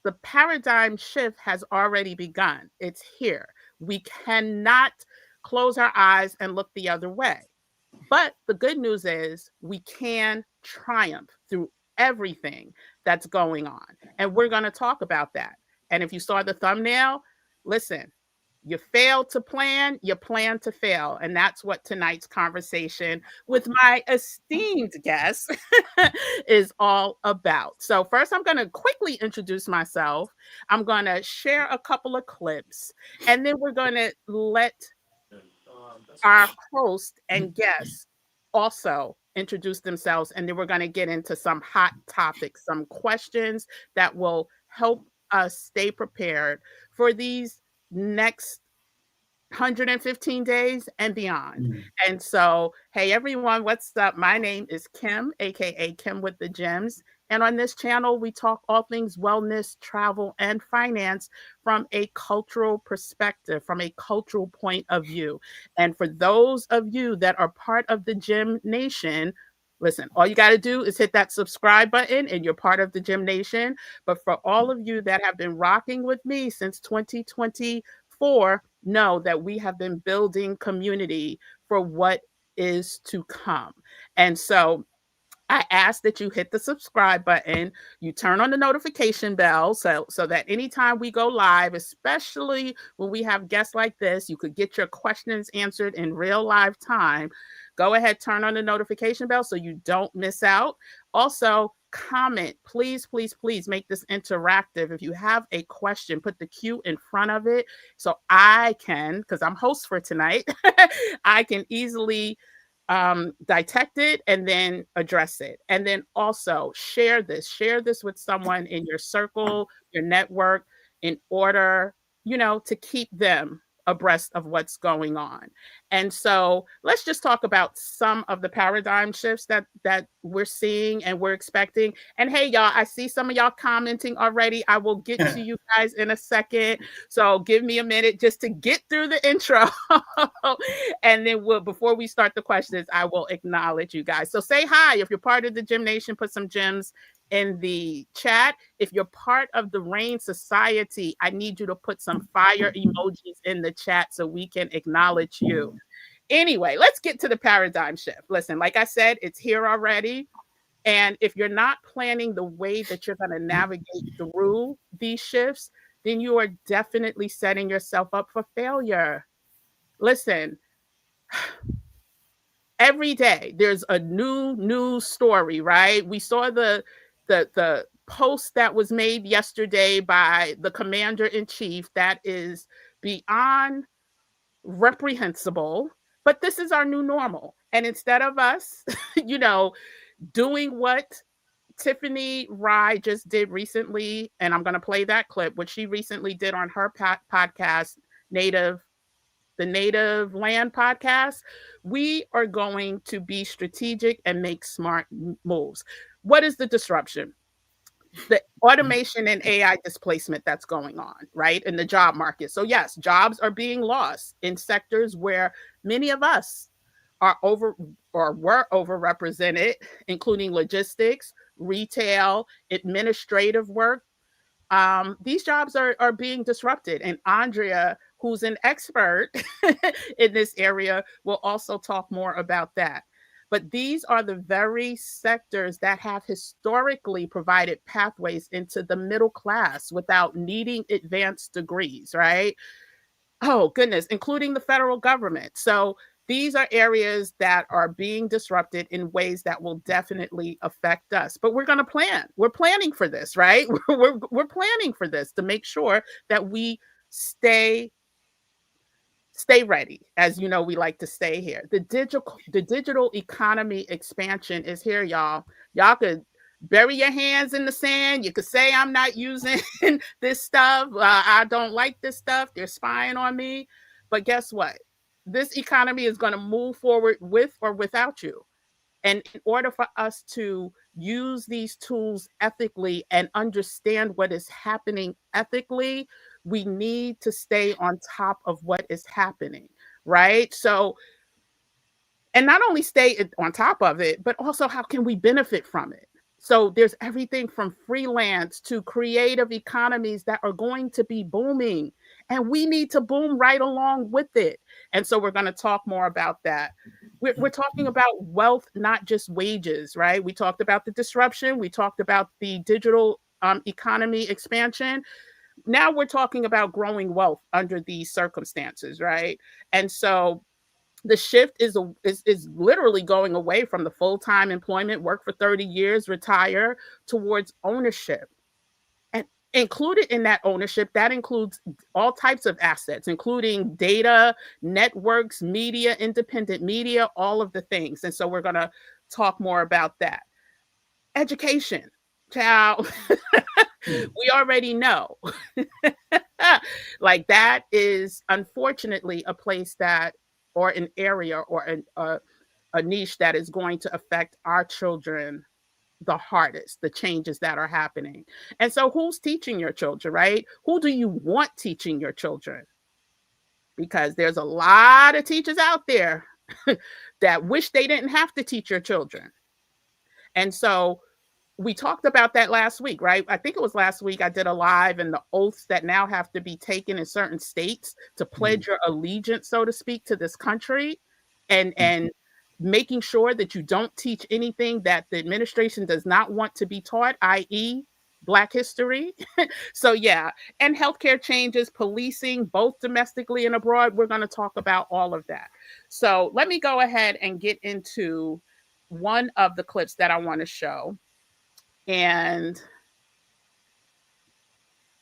the paradigm shift has already begun. It's here. We cannot close our eyes and look the other way. But the good news is we can triumph through everything that's going on. And we're going to talk about that. And if you saw the thumbnail, listen, you failed to plan, you plan to fail. And that's what tonight's conversation with my esteemed guest is all about. So, first, I'm going to quickly introduce myself. I'm going to share a couple of clips, and then we're going to let our host and guests also introduce themselves, and then we're going to get into some hot topics, some questions that will help us stay prepared for these next 115 days and beyond. And so, hey everyone, what's up? My name is Kim, aka Kim with the Gems. And on this channel, we talk all things wellness, travel, and finance from a cultural perspective, from a cultural point of view. And for those of you that are part of the Gem Nation, listen, all you got to do is hit that subscribe button and you're part of the Gem Nation. But for all of you that have been rocking with me since 2024, know that we have been building community for what is to come. And so I ask that you hit the subscribe button, you turn on the notification bell so that anytime we go live, especially when we have guests like this, you could get your questions answered in real live time. Go ahead, turn on the notification bell so you don't miss out. Also, comment. Please, please, please make this interactive. If you have a question, put the Q in front of it so I can, because I'm host for tonight, I can easily detect it and then address it. And then also share this with someone in your circle, your network, in order, to keep them abreast of what's going on. And so let's just talk about some of the paradigm shifts that we're seeing and we're expecting. And hey, y'all, I see some of y'all commenting already. I will get to you guys in a second. So give me a minute just to get through the intro. And then before we start the questions, I will acknowledge you guys. So say hi. If you're part of the Gem Nation, put some gems in the chat. If you're part of the Rain Society, I need you to put some fire emojis in the chat so we can acknowledge you. Anyway, let's get to the paradigm shift. Listen, like I said, it's here already. And if you're not planning the way that you're going to navigate through these shifts, then you are definitely setting yourself up for failure. Listen, every day there's a new news story, right? We saw the post that was made yesterday by the commander in chief that is beyond reprehensible, but this is our new normal. And instead of us, doing what Tiffany Rye just did recently, and I'm going to play that clip, what she recently did on her podcast, the Native Land podcast, we are going to be strategic and make smart moves. What is the disruption? The automation and AI displacement that's going on, right, in the job market. So yes, jobs are being lost in sectors where many of us are over or were overrepresented, including logistics, retail, administrative work. These jobs are being disrupted. And Andrea, who's an expert in this area, will also talk more about that. But these are the very sectors that have historically provided pathways into the middle class without needing advanced degrees, right? Oh, goodness, including the federal government. So these are areas that are being disrupted in ways that will definitely affect us. But we're going to plan. We're planning for this, right? We're planning for this to make sure that we stay ready. As you know, we like to stay here. The digital economy expansion is here, y'all. Y'all could bury your hands in the sand. You could say, I'm not using this stuff. I don't like this stuff. They're spying on me. But guess what? This economy is going to move forward with or without you. And in order for us to use these tools ethically and understand what is happening ethically, we need to stay on top of what is happening, right? So, and not only stay on top of it, but also how can we benefit from it? So there's everything from freelance to creative economies that are going to be booming, and we need to boom right along with it. And so we're going to talk more about that. We're talking about wealth, not just wages, right? We talked about the disruption. We talked about the digital economy expansion. Now we're talking about growing wealth under these circumstances, right? And so the shift is literally going away from the full-time employment, work for 30 years, retire, towards ownership. And included in that ownership, that includes all types of assets, including data, networks, media, independent media, all of the things. And so we're going to talk more about that. Education. Child, we already know. Like, that is unfortunately a place that, or an area, or a niche that is going to affect our children the hardest, the changes that are happening. And so who's teaching your children, right? Who do you want teaching your children? Because there's a lot of teachers out there that wish they didn't have to teach your children. And so we talked about that last week, right? I think it was last week I did a live, and the oaths that now have to be taken in certain states to pledge your allegiance, so to speak, to this country, and making sure that you don't teach anything that the administration does not want to be taught, i.e., Black history. So yeah, and healthcare changes, policing, both domestically and abroad. We're going to talk about all of that. So let me go ahead and get into one of the clips that I want to show. And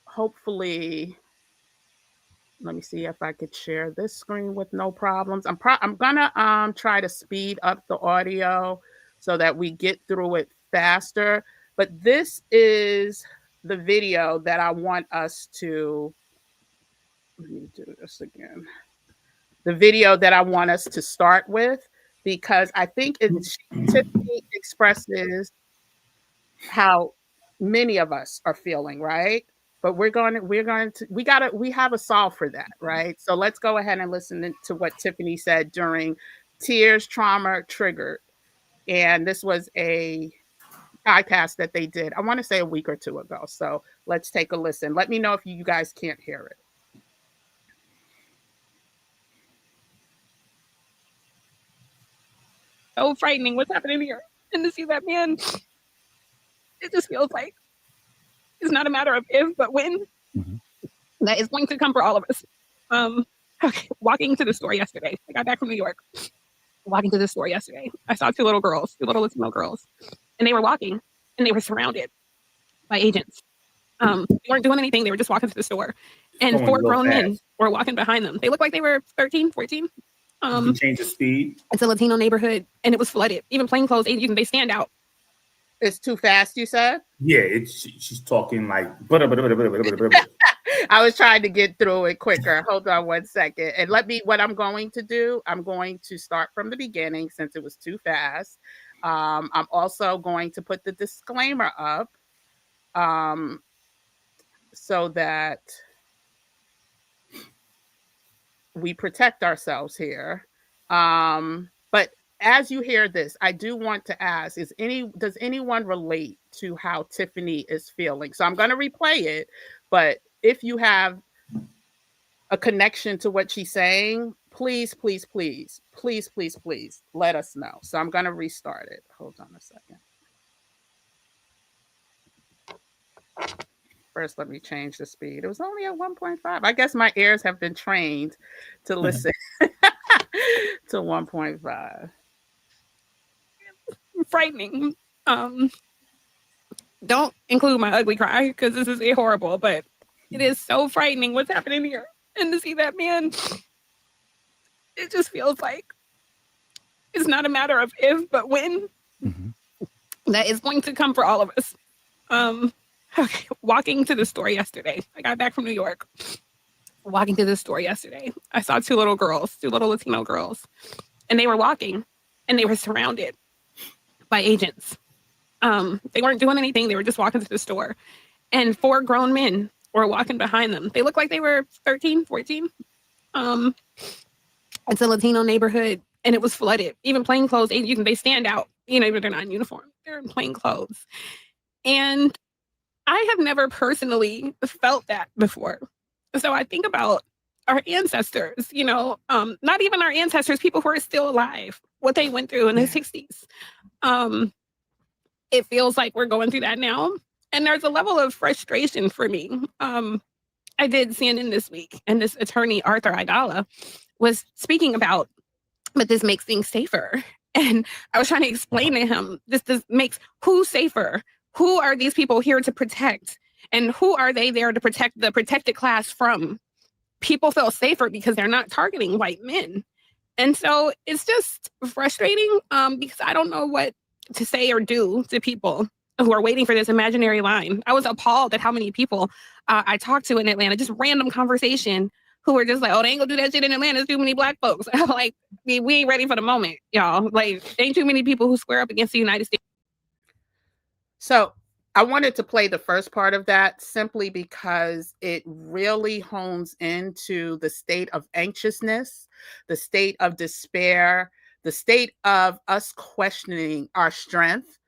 hopefully, let me see if I could share this screen with no problems. I'm gonna try to speed up the audio so that we get through it faster. But this is the video that I want us to, let me do this again. The video that I want us to start with, because I think Tiffany expresses how many of us are feeling, right? But we have a solve for that, right? So let's go ahead and listen to what Tiffany said during Tears, Trauma, Triggered. And this was a podcast that they did, I want to say a week or two ago. So let's take a listen. Let me know if you guys can't hear it. So frightening what's happening here. And to see that man, it just feels like it's not a matter of if, but when. That is going to come for all of us. Okay, walking to the store yesterday. I got back from New York. Walking to the store yesterday, I saw two little Latino girls, and they were walking, and they were surrounded by agents. They weren't doing anything. They were just walking to the store, and four grown men were walking behind them. They looked like they were 13, 14. You change the speed. It's a Latino neighborhood, and it was flooded. Even plainclothes agents, they stand out. It's too fast, you said? Yeah, she's talking like. I was trying to get through it quicker. Hold on one second. And what I'm going to do, I'm going to start from the beginning since it was too fast. I'm also going to put the disclaimer up so that we protect ourselves here. But as you hear this, I do want to ask, does anyone relate to how Tiffany is feeling? So I'm going to replay it, but if you have a connection to what she's saying, please, please, please, please, please, please let us know. So I'm going to restart it. Hold on a second. First, let me change the speed. It was only at 1.5. I guess my ears have been trained to listen to 1.5. Frightening. Don't include my ugly cry because this is horrible, but it is so frightening what's happening here. And to see that man, it just feels like it's not a matter of if, but when. That is going to come for all of us. Okay, walking to the store yesterday. I got back from New York. Walking to the store yesterday, I saw two little Latino girls, and they were walking, and they were surrounded by agents. They weren't doing anything. They were just walking to the store, and four grown men were walking behind them. They looked like they were 13, 14. It's a Latino neighborhood, and it was flooded. Even plainclothes agents, they stand out. Even if they're not in uniform, they're in plain clothes. And I have never personally felt that before. So I think about our ancestors, not even our ancestors, people who are still alive, what they went through in the 60s. It feels like we're going through that now. And there's a level of frustration for me. I did CNN this week, and this attorney, Arthur Aidala, was speaking about, but this makes things safer. And I was trying to explain to him, this makes who safer? Who are these people here to protect? And who are they there to protect the protected class from? People feel safer because they're not targeting white men. And so it's just frustrating because I don't know what to say or do to people who are waiting for this imaginary line. I was appalled at how many people I talked to in Atlanta, just random conversation, who were just like, oh, they ain't gonna do that shit in Atlanta. There's too many Black folks. I'm like, we ain't ready for the moment, y'all. Like, there ain't too many people who square up against the United States. So I wanted to play the first part of that simply because it really hones into the state of anxiousness, the state of despair, the state of us questioning our strength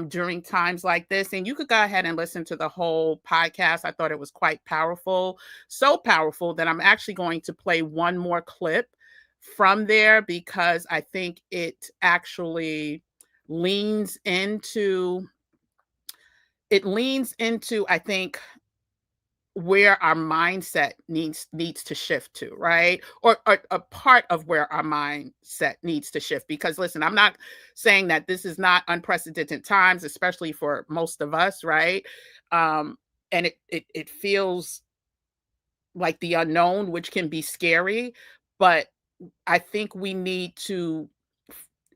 during times like this. And you could go ahead and listen to the whole podcast. I thought it was quite powerful, so powerful that I'm actually going to play one more clip from there because I think it actually leans into I think, where our mindset needs to shift to, right? Or a part of where our mindset needs to shift. Because listen, I'm not saying that this is not unprecedented times, especially for most of us, right? And it feels like the unknown, which can be scary, but I think we need to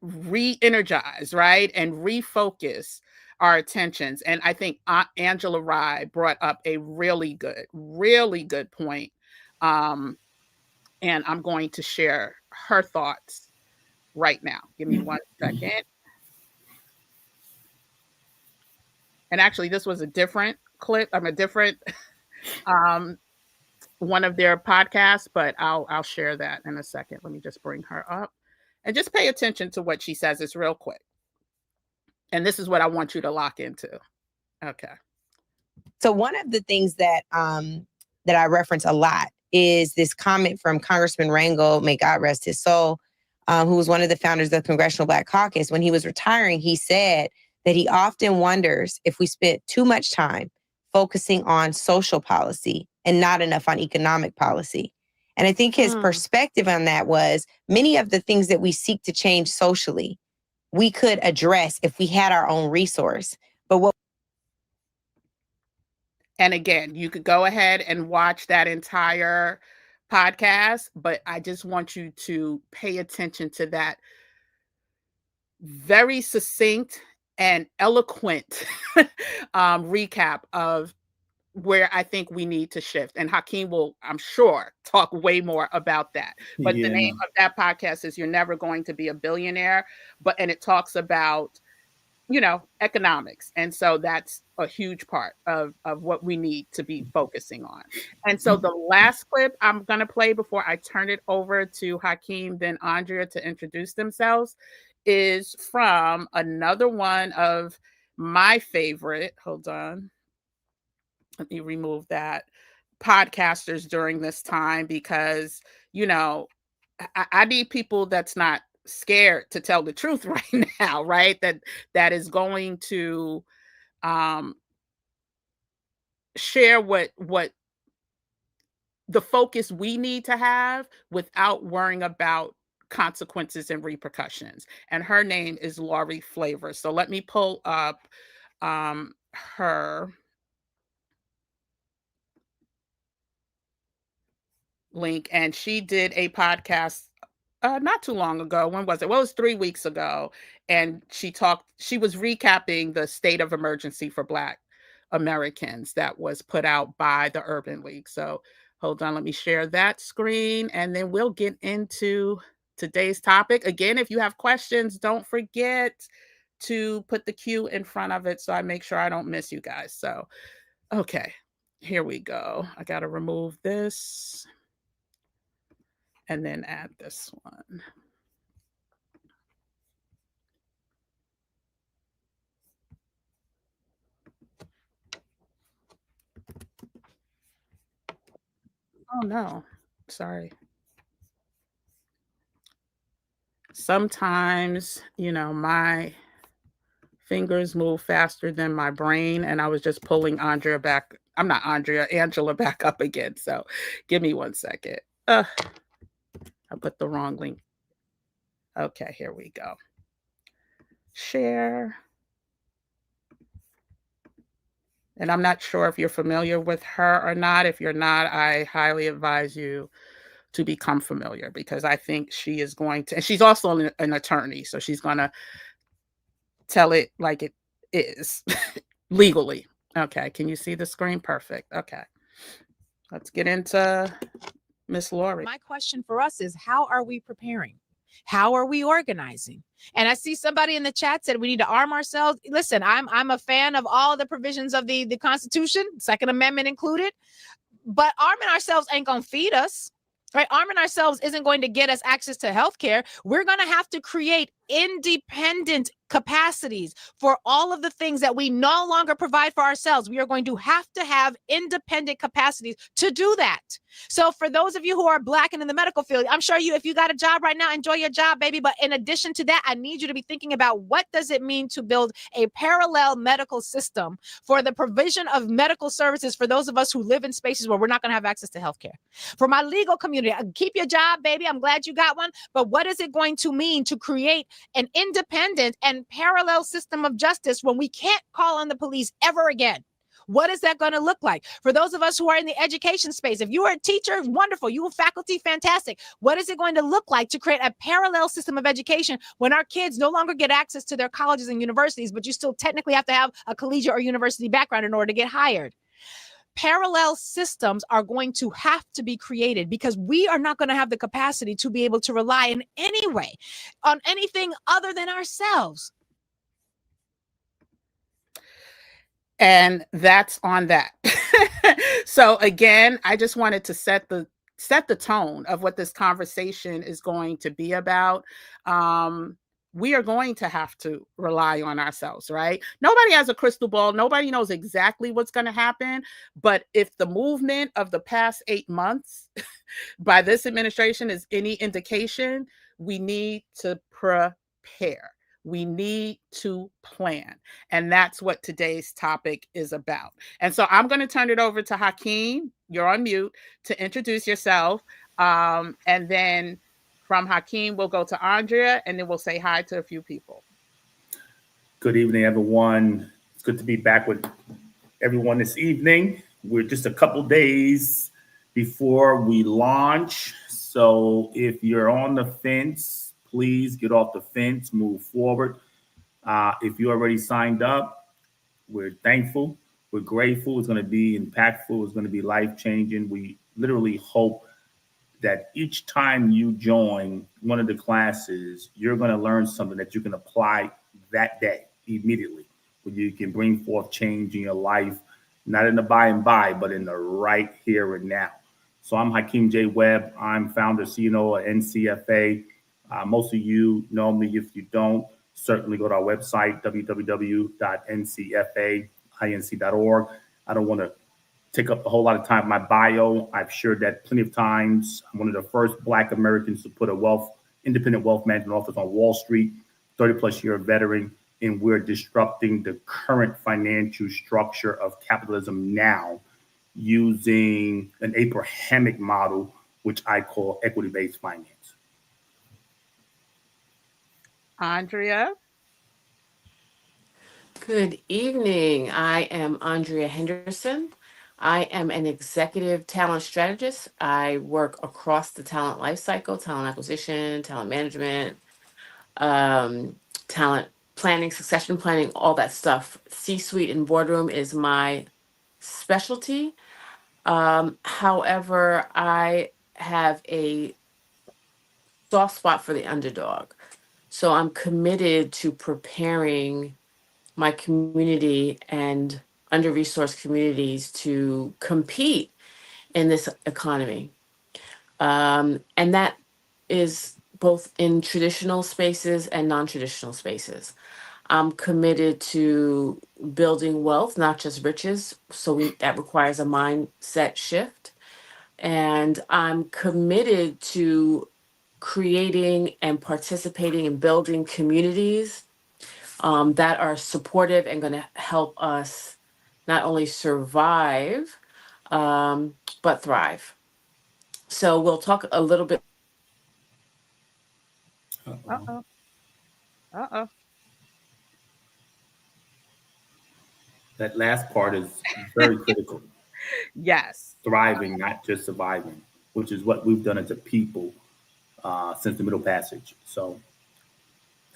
re-energize, right? And refocus our attentions. And I think Angela Rye brought up a really good point. And I'm going to share her thoughts right now. Give me one second. And actually, this was a different clip. I'm a different one of their podcasts, but I'll share that in a second. Let me just bring her up and just pay attention to what she says. It's real quick. And this is what I want you to lock into. Okay. So one of the things that that I reference a lot is this comment from Congressman Rangel, may God rest his soul, who was one of the founders of the Congressional Black Caucus. When he was retiring, he said that he often wonders if we spent too much time focusing on social policy and not enough on economic policy. And I think his perspective on that was many of the things that we seek to change socially, we could address if we had our own resource. But what And again, you could go ahead and watch that entire podcast, but I just want you to pay attention to that very succinct and eloquent recap of where I think we need to shift. And Hakeem will, I'm sure, talk way more about that. But the name of that podcast is You're Never Going to Be a Billionaire. And it talks about economics. And so that's a huge part of what we need to be focusing on. And so the last clip I'm going to play before I turn it over to Hakeem, then Andrea to introduce themselves is from another one of my favorite, hold on, let me remove that, podcasters during this time because, I need people that's not scared to tell the truth right now, right? That is going to share what the focus we need to have without worrying about consequences and repercussions. And her name is Laurie Flavor. So let me pull up her link. And she did a podcast not too long ago. When was it? Well, it was 3 weeks ago. And she was recapping the state of emergency for Black Americans that was put out by the Urban League. So hold on, let me share that screen and then we'll get into today's topic. Again, if you have questions, don't forget to put the Q in front of it so I make sure I don't miss you guys. So, okay, here we go. I got to remove this and then add this one. Oh no, sorry. Sometimes, my fingers move faster than my brain, and I was just pulling Andrea back. I'm not Andrea, Angela back up again. So give me 1 second. I put the wrong link. Okay, here we go. Share. And I'm not sure if you're familiar with her or not. If you're not, I highly advise you to become familiar, because I think she is going to, and she's also an attorney, so she's going to tell it like it is legally. Okay, can you see the screen? Perfect. Okay, let's get into Miss Lori. My question for us is, how are we preparing? How are we organizing? And I see somebody in the chat said we need to arm ourselves. Listen, I'm a fan of all the provisions of the Constitution, Second Amendment included, but arming ourselves ain't gonna feed us. Right? Arming ourselves isn't going to get us access to healthcare. We're going to have to create independent capacities for all of the things that we no longer provide for ourselves. We are going to have independent capacities to do that. So for those of you who are Black and in the medical field, I'm sure if you got a job right now, enjoy your job, baby. But in addition to that, I need you to be thinking about, what does it mean to build a parallel medical system for the provision of medical services for those of us who live in spaces where we're not going to have access to healthcare. For my legal community, keep your job, baby. I'm glad you got one. But what is it going to mean to create an independent and parallel system of justice when we can't call on the police ever again? What is that going to look like? For those of us who are in the education space, if you are a teacher, wonderful. You are faculty, fantastic. What is it going to look like to create a parallel system of education when our kids no longer get access to their colleges and universities, but you still technically have to have a collegiate or university background in order to get hired? Parallel systems are going to have to be created, because we are not going to have the capacity to be able to rely in any way on anything other than ourselves. And that's on that. So again, I just wanted to set the tone of what this conversation is going to be about. We are going to have to rely on ourselves, right? Nobody has a crystal ball. Nobody knows exactly what's going to happen. But if the movement of the past 8 months by this administration is any indication, we need to prepare. We need to plan. And that's what today's topic is about. And so I'm going to turn it over to Hakeem. You're on mute, to introduce yourself. And then from Hakeem, we'll go to Andrea, and then we'll say hi to a few people. Good evening, everyone. It's good to be back with everyone this evening. We're just a couple days before we launch. So if you're on the fence, please get off the fence, move forward. If you already signed up, we're thankful. We're grateful. It's going to be impactful. It's going to be life-changing. We literally hope that each time you join one of the classes, you're going to learn something that you can apply that day immediately, where you can bring forth change in your life, not in the by and by, but in the right here and now. So I'm Hakeem J. Webb. I'm founder, CEO of NCFA. Most of you know me. If you don't, certainly go to our website, www.ncfainc.org. I don't want to take up a whole lot of time in my bio. I've shared that plenty of times. I'm one of the first Black Americans to put a independent wealth management office on Wall Street, 30 plus year veteran, and we're disrupting the current financial structure of capitalism now using an Abrahamic model, which I call equity-based finance. Andrea. Good evening. I am Andrea Henderson. I am an executive talent strategist. I work across the talent lifecycle, talent acquisition, talent management, talent planning, succession planning, all that stuff. C-suite and boardroom is my specialty. However, I have a soft spot for the underdog. So I'm committed to preparing my community and under-resourced communities to compete in this economy. And that is both in traditional spaces and non-traditional spaces. I'm committed to building wealth, not just riches. So that requires a mindset shift. And I'm committed to creating and participating in building communities that are supportive and going to help us not only survive, but thrive. So we'll talk a little bit. Uh-oh. Uh-oh. That last part is very critical. Yes. Thriving, not just surviving, which is what we've done as a people since the Middle Passage. So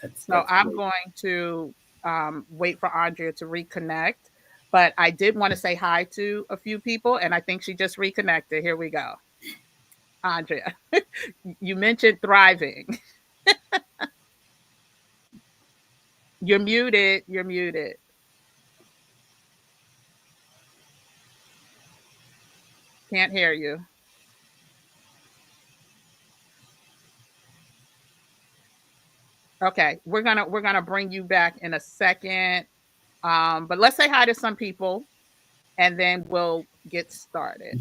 So that's I'm great. going to wait for Andrea to reconnect. But I did want to say hi to a few people, and I think she just reconnected. Here we go. Andrea, you mentioned thriving. You're muted. You're muted. Can't hear you. Okay, we're gonna bring you back in a second. But let's say hi to some people, and then we'll get started.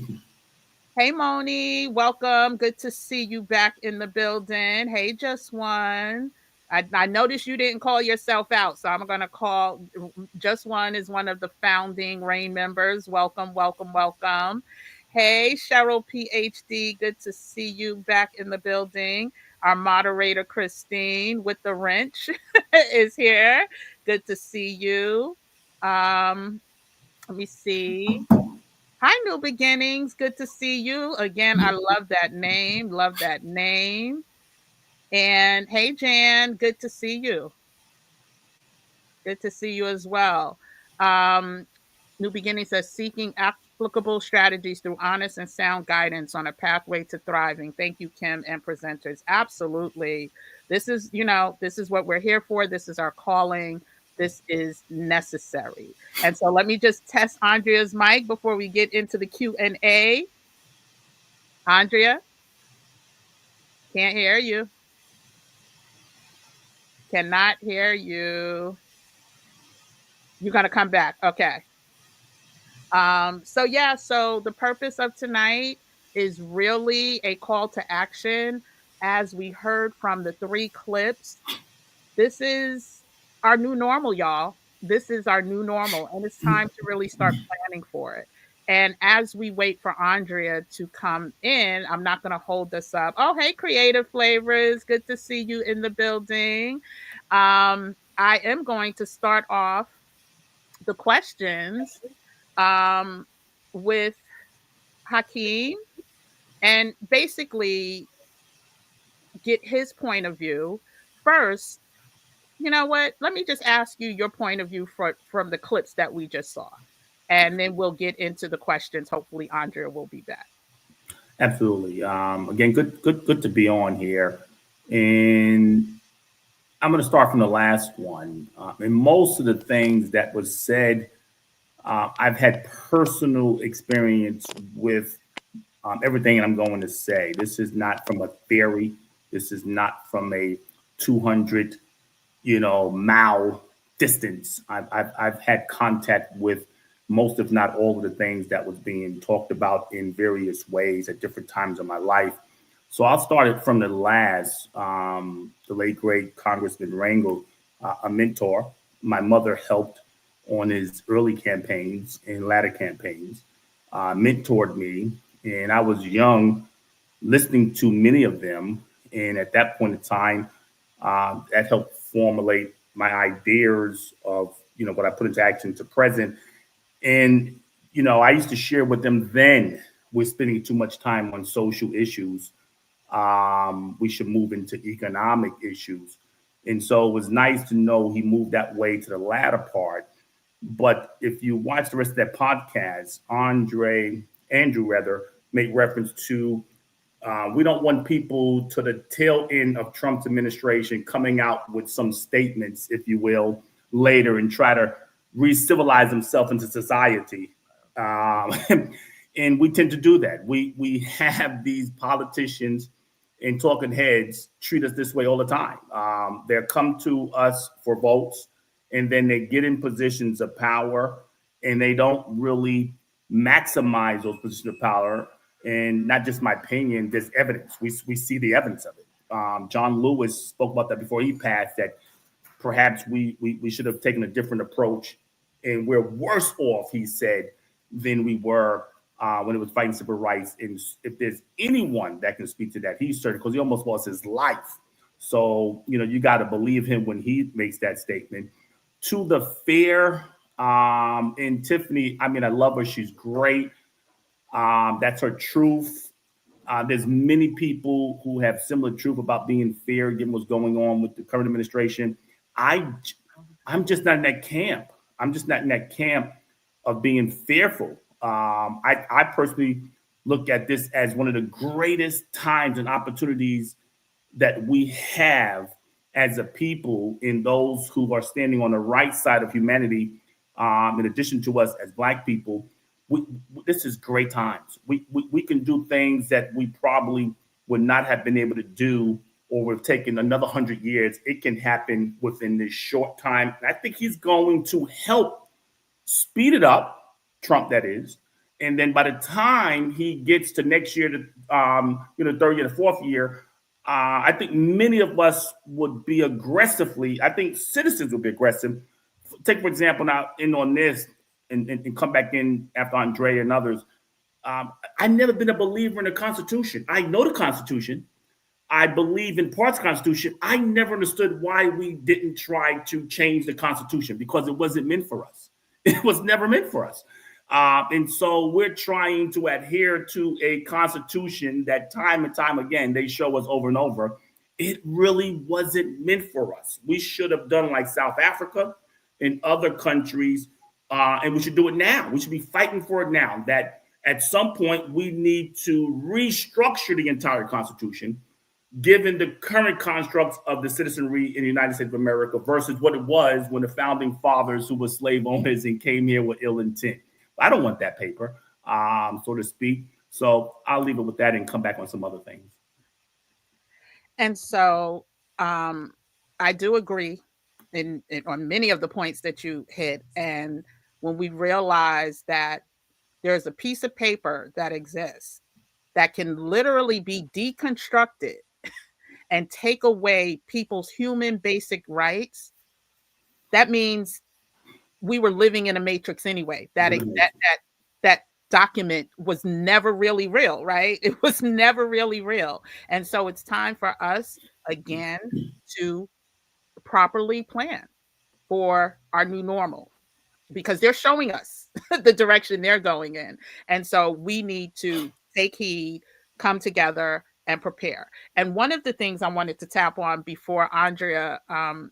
Hey, Moni, welcome. Good to see you back in the building. Hey, Just One. I noticed you didn't call yourself out, so I'm going to call. Just One is one of the founding RAIN members. Welcome, welcome, welcome. Hey, Cheryl, PhD. Good to see you back in the building. Our moderator, Christine, with the wrench, is here. Good to see you. Let me see. Hi, New Beginnings. Good to see you. Again, I love that name. Love that name. And hey, Jan, good to see you. Good to see you as well. Um, New Beginnings says seeking applicable strategies through honest and sound guidance on a pathway to thriving. Thank you, Kim and presenters. Absolutely. This is, this is what we're here for. This is our calling. This is necessary. And so let me just test Andrea's mic before we get into the Q&A. Andrea, can't hear you. Cannot hear you. You're going to come back. Okay. So the purpose of tonight is really a call to action. As we heard from the 3 clips, this is our new normal, y'all. This is our new normal, and it's time to really start planning for it. And as we wait for Andrea to come in, I'm not going to hold this up. Oh, hey, Creative Flavors. Good to see you in the building. I am going to start off the questions with Hakeem and basically get his point of view. First, you know what? Let me just ask you your point of view from the clips that we just saw. And then we'll get into the questions. Hopefully, Andrea will be back. Absolutely. Again, good to be on here. And I'm going to start from the last one. And most of the things that was said, I've had personal experience with everything I'm going to say. This is not from a theory. This is not from a 200, mile distance. I've had contact with most, if not all, of the things that was being talked about in various ways at different times of my life. So I'll start it from the last, the late great Congressman Rangel, a mentor. My mother helped on his early campaigns and latter campaigns, mentored me, and I was young, listening to many of them. And at that point in time, that helped formulate my ideas of, what I put into action to present. And, I used to share with them then we're spending too much time on social issues. We should move into economic issues. And so it was nice to know he moved that way to the latter part. But if you watch the rest of that podcast, Andrew rather, made reference to we don't want people to the tail end of Trump's administration coming out with some statements, if you will, later and try to re-civilize themselves into society. And we tend to do that. We have these politicians and talking heads treat us this way all the time. They come to us for votes, and then they get in positions of power, and they don't really maximize those positions of power. And not just my opinion, there's evidence. We see the evidence of it. John Lewis spoke about that before he passed, that perhaps we should have taken a different approach, and we're worse off, he said, than we were when it was fighting civil rights. And if there's anyone that can speak to that, he's certain, because he almost lost his life. So, you got to believe him when he makes that statement. To the fair, and Tiffany, I mean, I love her. She's great. That's her truth. There's many people who have similar truth about being fair, given what's going on with the current administration. I'm just not in that camp. I'm just not in that camp of being fearful. I personally look at this as one of the greatest times and opportunities that we have as a people, in those who are standing on the right side of humanity, in addition to us as Black people. This is great times. We can do things that we probably would not have been able to do, or would have taken another 100 years. It can happen within this short time. And I think he's going to help speed it up, Trump, that is. And then by the time he gets to next year, third year, the fourth year, I think many of us would be aggressively, I think citizens would be aggressive. Take, for example, now in on this, and come back in after Andre and others. I've never been a believer in the Constitution. I know the Constitution. I believe in parts of the Constitution. I never understood why we didn't try to change the Constitution, because it wasn't meant for us. It was never meant for us. And so we're trying to adhere to a Constitution that time and time again, they show us over and over, it really wasn't meant for us. We should have done like South Africa and other countries, and we should do it now. We should be fighting for it now, that at some point we need to restructure the entire Constitution, given the current constructs of the citizenry in the United States of America versus what it was when the founding fathers, who were slave owners and came here with ill intent. I don't want that paper, so to speak. So I'll leave it with that and come back on some other things. And so I do agree on many of the points that you hit. And when we realize that there's a piece of paper that exists that can literally be deconstructed and take away people's human basic rights, that means we were living in a matrix anyway. That document was never really real, right? It was never really real. And so it's time for us again to properly plan for our new normal, because they're showing us the direction they're going in. And so we need to take heed, come together, and prepare. And one of the things I wanted to tap on before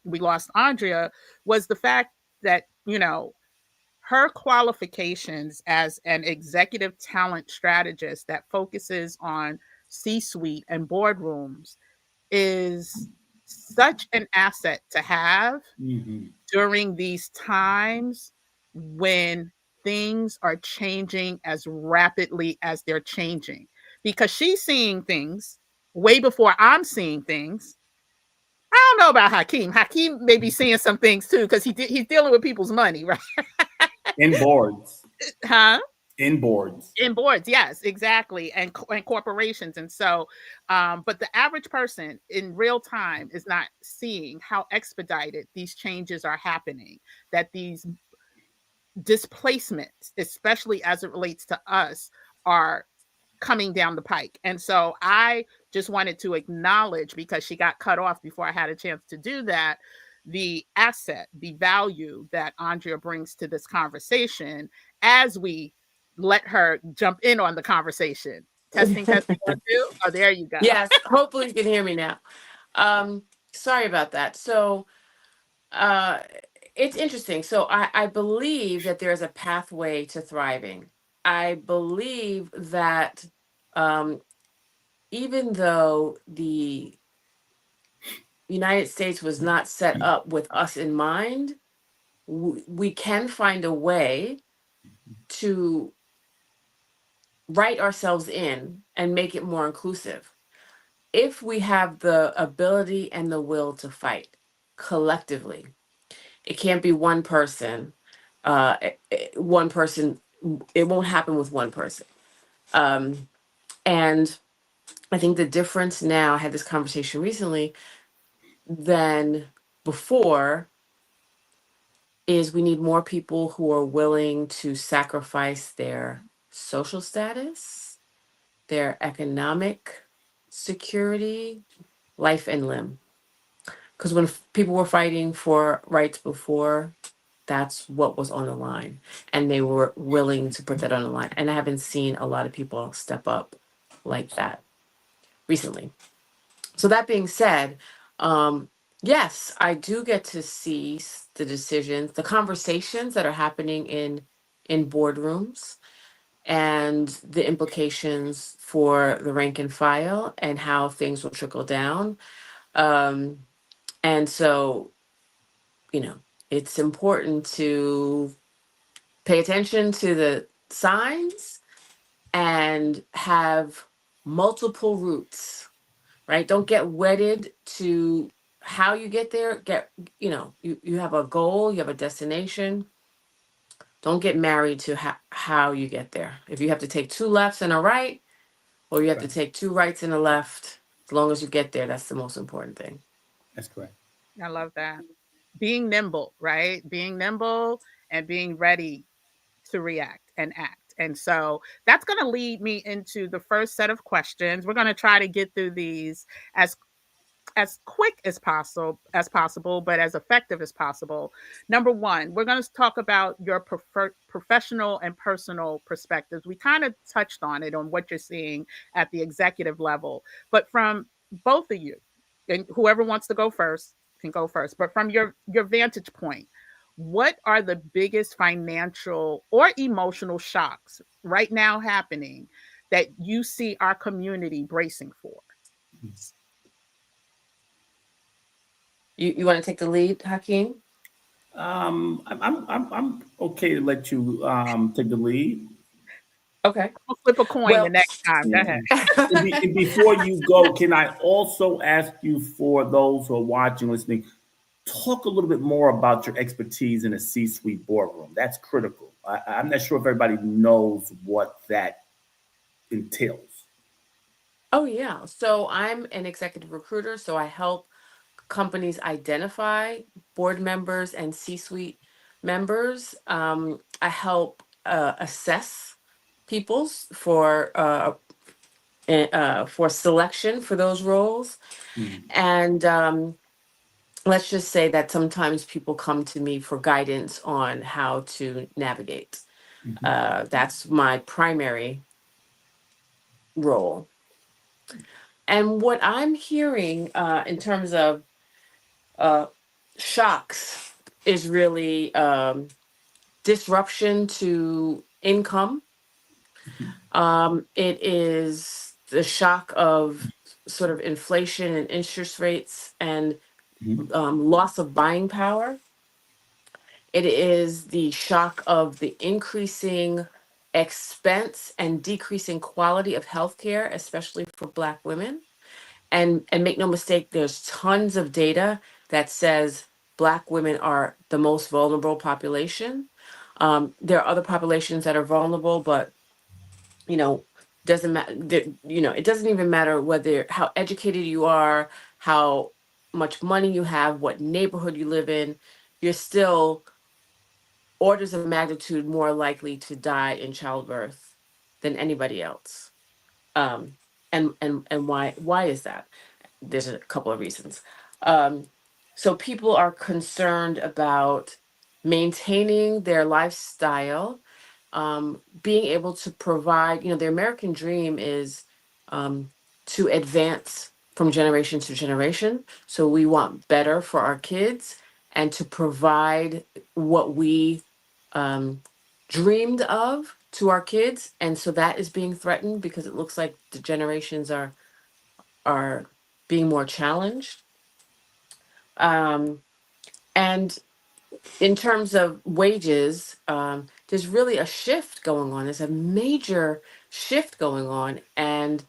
we lost Andrea, was the fact that, her qualifications as an executive talent strategist that focuses on C-suite and boardrooms is such an asset to have during these times when things are changing as rapidly as they're changing, because she's seeing things way before I'm seeing things. I don't know about Hakeem. Hakeem may be seeing some things too, because he's dealing with people's money, right? In boards. Huh? In boards. In boards, yes, exactly. And corporations. And so, but the average person in real time is not seeing how expedited these changes are happening, that these displacements, especially as it relates to us, are coming down the pike. And so I just wanted to acknowledge, because she got cut off before I had a chance to do that, the asset, the value that Andrea brings to this conversation, as we let her jump in on the conversation. Testing, 1, 2. Oh, there you go. Yes, hopefully you can hear me now. Sorry about that. So it's interesting. So I believe that there's a pathway to thriving. I believe that even though the United States was not set up with us in mind, we can find a way to write ourselves in and make it more inclusive if we have the ability and the will to fight collectively. It can't be one person. One person, it won't happen with one person. And I think the difference now, I had this conversation recently, than before, is we need more people who are willing to sacrifice their social status, their economic security, life and limb. Because when people were fighting for rights before, that's what was on the line. And they were willing to put that on the line. And I haven't seen a lot of people step up like that recently. So that being said, yes, I do get to see the decisions, the conversations that are happening in boardrooms, and the implications for the rank and file and how things will trickle down. Um, and so, it's important to pay attention to the signs and have multiple routes, right? Don't get wedded to how you get there. You have a goal, you have a destination. Don't get married to how you get there. If you have to take two lefts and a right, or you have to Right. take two rights and a left, as long as you get there, that's the most important thing. That's correct. I love that. Being nimble, right? Being nimble and being ready to react and act. And so that's going to lead me into the first set of questions. We're going to try to get through these as quick as possible, but as effective as possible. Number one, we're going to talk about your professional and personal perspectives. We kind of touched on it, on what you're seeing at the executive level, but from both of you, and whoever wants to go first can go first. But from your vantage point, what are the biggest financial or emotional shocks right now happening that you see our community bracing for? You want to take the lead, Hakeem? I'm okay to let you take the lead. Okay. I'll flip a coin the Well, next time. Go ahead. And before you go, can I also ask you, for those who are watching, listening, talk a little bit more about your expertise in a C-suite boardroom? That's critical. I'm not sure if everybody knows what that entails. oh yeah. So I'm an executive recruiter, so I help companies identify board members and C-suite members. I help assess people's for selection for those roles, Mhm. and let's just say that sometimes people come to me for guidance on how to navigate. Mhm. That's my primary role. And what I'm hearing in terms of uh, shocks is really disruption to income. It is the shock of sort of inflation and interest rates and Mhm. loss of buying power. It is the shock of the increasing expense and decreasing quality of healthcare, especially for Black women. And make no mistake, there's tons of data that says Black women are the most vulnerable population. There are other populations that are vulnerable, but you know, doesn't matter. It doesn't even matter whether how educated you are, how much money you have, what neighborhood you live in. You're still orders of magnitude more likely to die in childbirth than anybody else. Um, and why is that? There's a couple of reasons. Um, so people are concerned about maintaining their lifestyle, being able to provide. The American dream is um, to advance from generation to generation. So we want better for our kids and to provide what we um, dreamed of to our kids. And so that is being threatened because it looks like the generations are being more challenged. Um, and in terms of wages, there's really a shift going on. There's a major shift going on. And,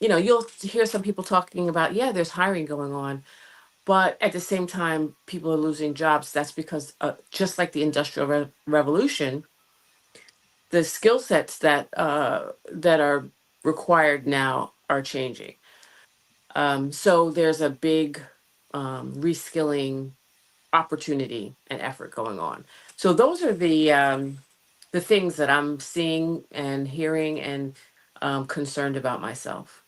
you'll hear some people talking about, yeah, there's hiring going on. But at the same time, people are losing jobs. That's because just like the Industrial Revolution, the skill sets that are required now are changing. So there's a big reskilling opportunity and effort going on. So those are the things that I'm seeing and hearing and concerned about myself.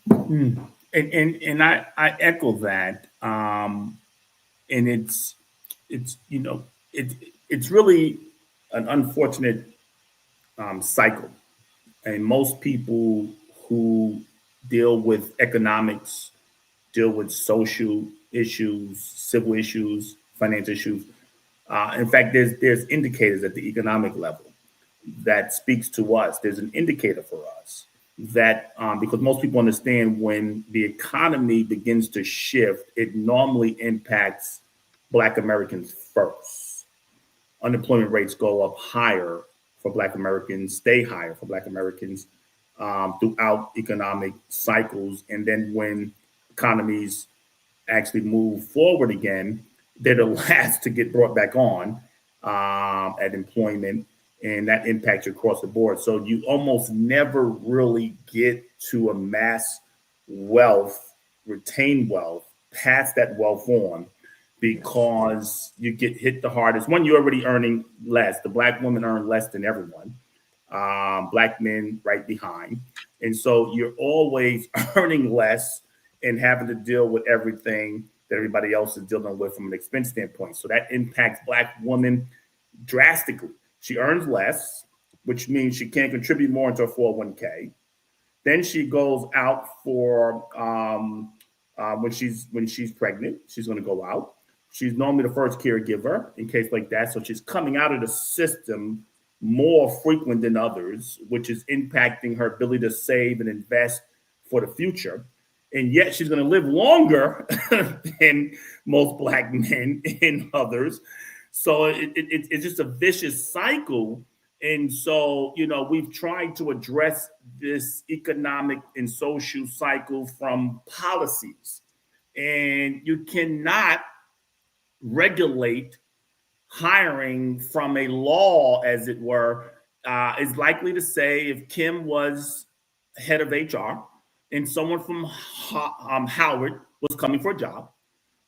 And I echo that. And it's it's really an unfortunate cycle. And most people who deal with economics, deal with social issues, civil issues, financial issues. In fact, there's indicators at the economic level that speaks to us. There's an indicator for us that because most people understand when the economy begins to shift, it normally impacts Black Americans first. Unemployment rates go up higher for Black Americans, stay higher for Black Americans throughout economic cycles. And then when economies actually move forward again, they're the last to get brought back on at employment, and that impacts you across the board. So you almost never really get to amass wealth, retain wealth, pass that wealth on because you get hit the hardest. One, you're already earning less. The Black women earn less than everyone. Black men right behind. And so you're always earning less and having to deal with everything that everybody else is dealing with from an expense standpoint. So that impacts Black women drastically. She earns less, which means she can't contribute more into her 401k. Then she goes out for when she's pregnant. She's going to go out. She's normally the first caregiver in case like that. So she's coming out of the system more frequent than others, which is impacting her ability to save and invest for the future. And yet she's going to live longer than most Black men and others. So it's just a vicious cycle. And so, we've tried to address this economic and social cycle from policies. And you cannot regulate hiring from a law, as it were, is likely to say if Kim was head of HR and someone from Howard was coming for a job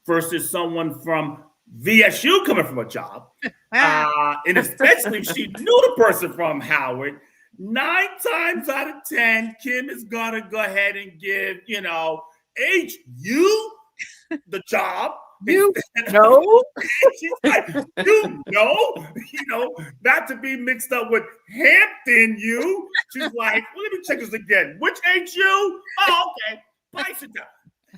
versus someone from VSU coming from a job, and especially if she knew the person from Howard, 9 times out of 10, Kim is going to go ahead and give, HU the job. You know, She's like, not to be mixed up with Hampton U. She's like, well, let me check this again. Which HU? Oh, okay. Price it down.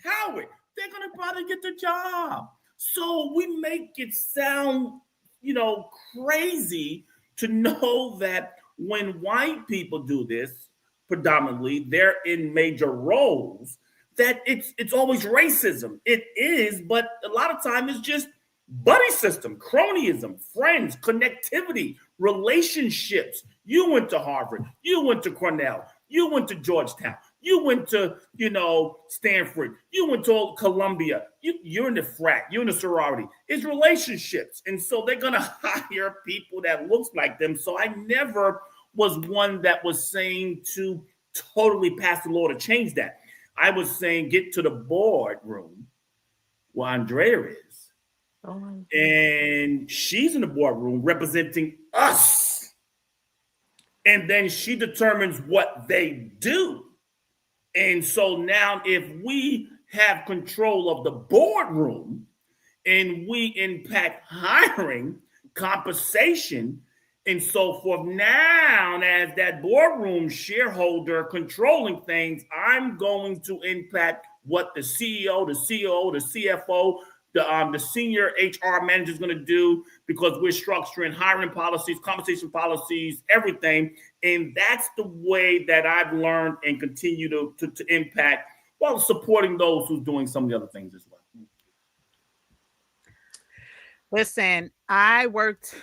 Howard, they're going to probably get the job. So we make it sound, crazy to know that when white people do this, predominantly, they're in major roles, that it's always racism. It is, but a lot of time it's just buddy system, cronyism, friends, connectivity, relationships. You went to Harvard, you went to Cornell, you went to Georgetown, you went to, Stanford, you went to Columbia, you're in the frat, you're in the sorority. It's relationships. And so they're going to hire people that looks like them. So I never was one that was saying to totally pass the law to change that. I was saying get to the boardroom where Andrea is. Oh, and she's in the boardroom representing us. And then she determines what they do. And so now if we have control of the boardroom and we impact hiring, compensation, and so forth, now as that boardroom shareholder controlling things, I'm going to impact what the CEO, the COO, the CFO, the senior HR manager is going to do, because we're structuring hiring policies, compensation policies, everything. And that's the way that I've learned and continue to impact, while supporting those who's doing some of the other things as well. Listen, I worked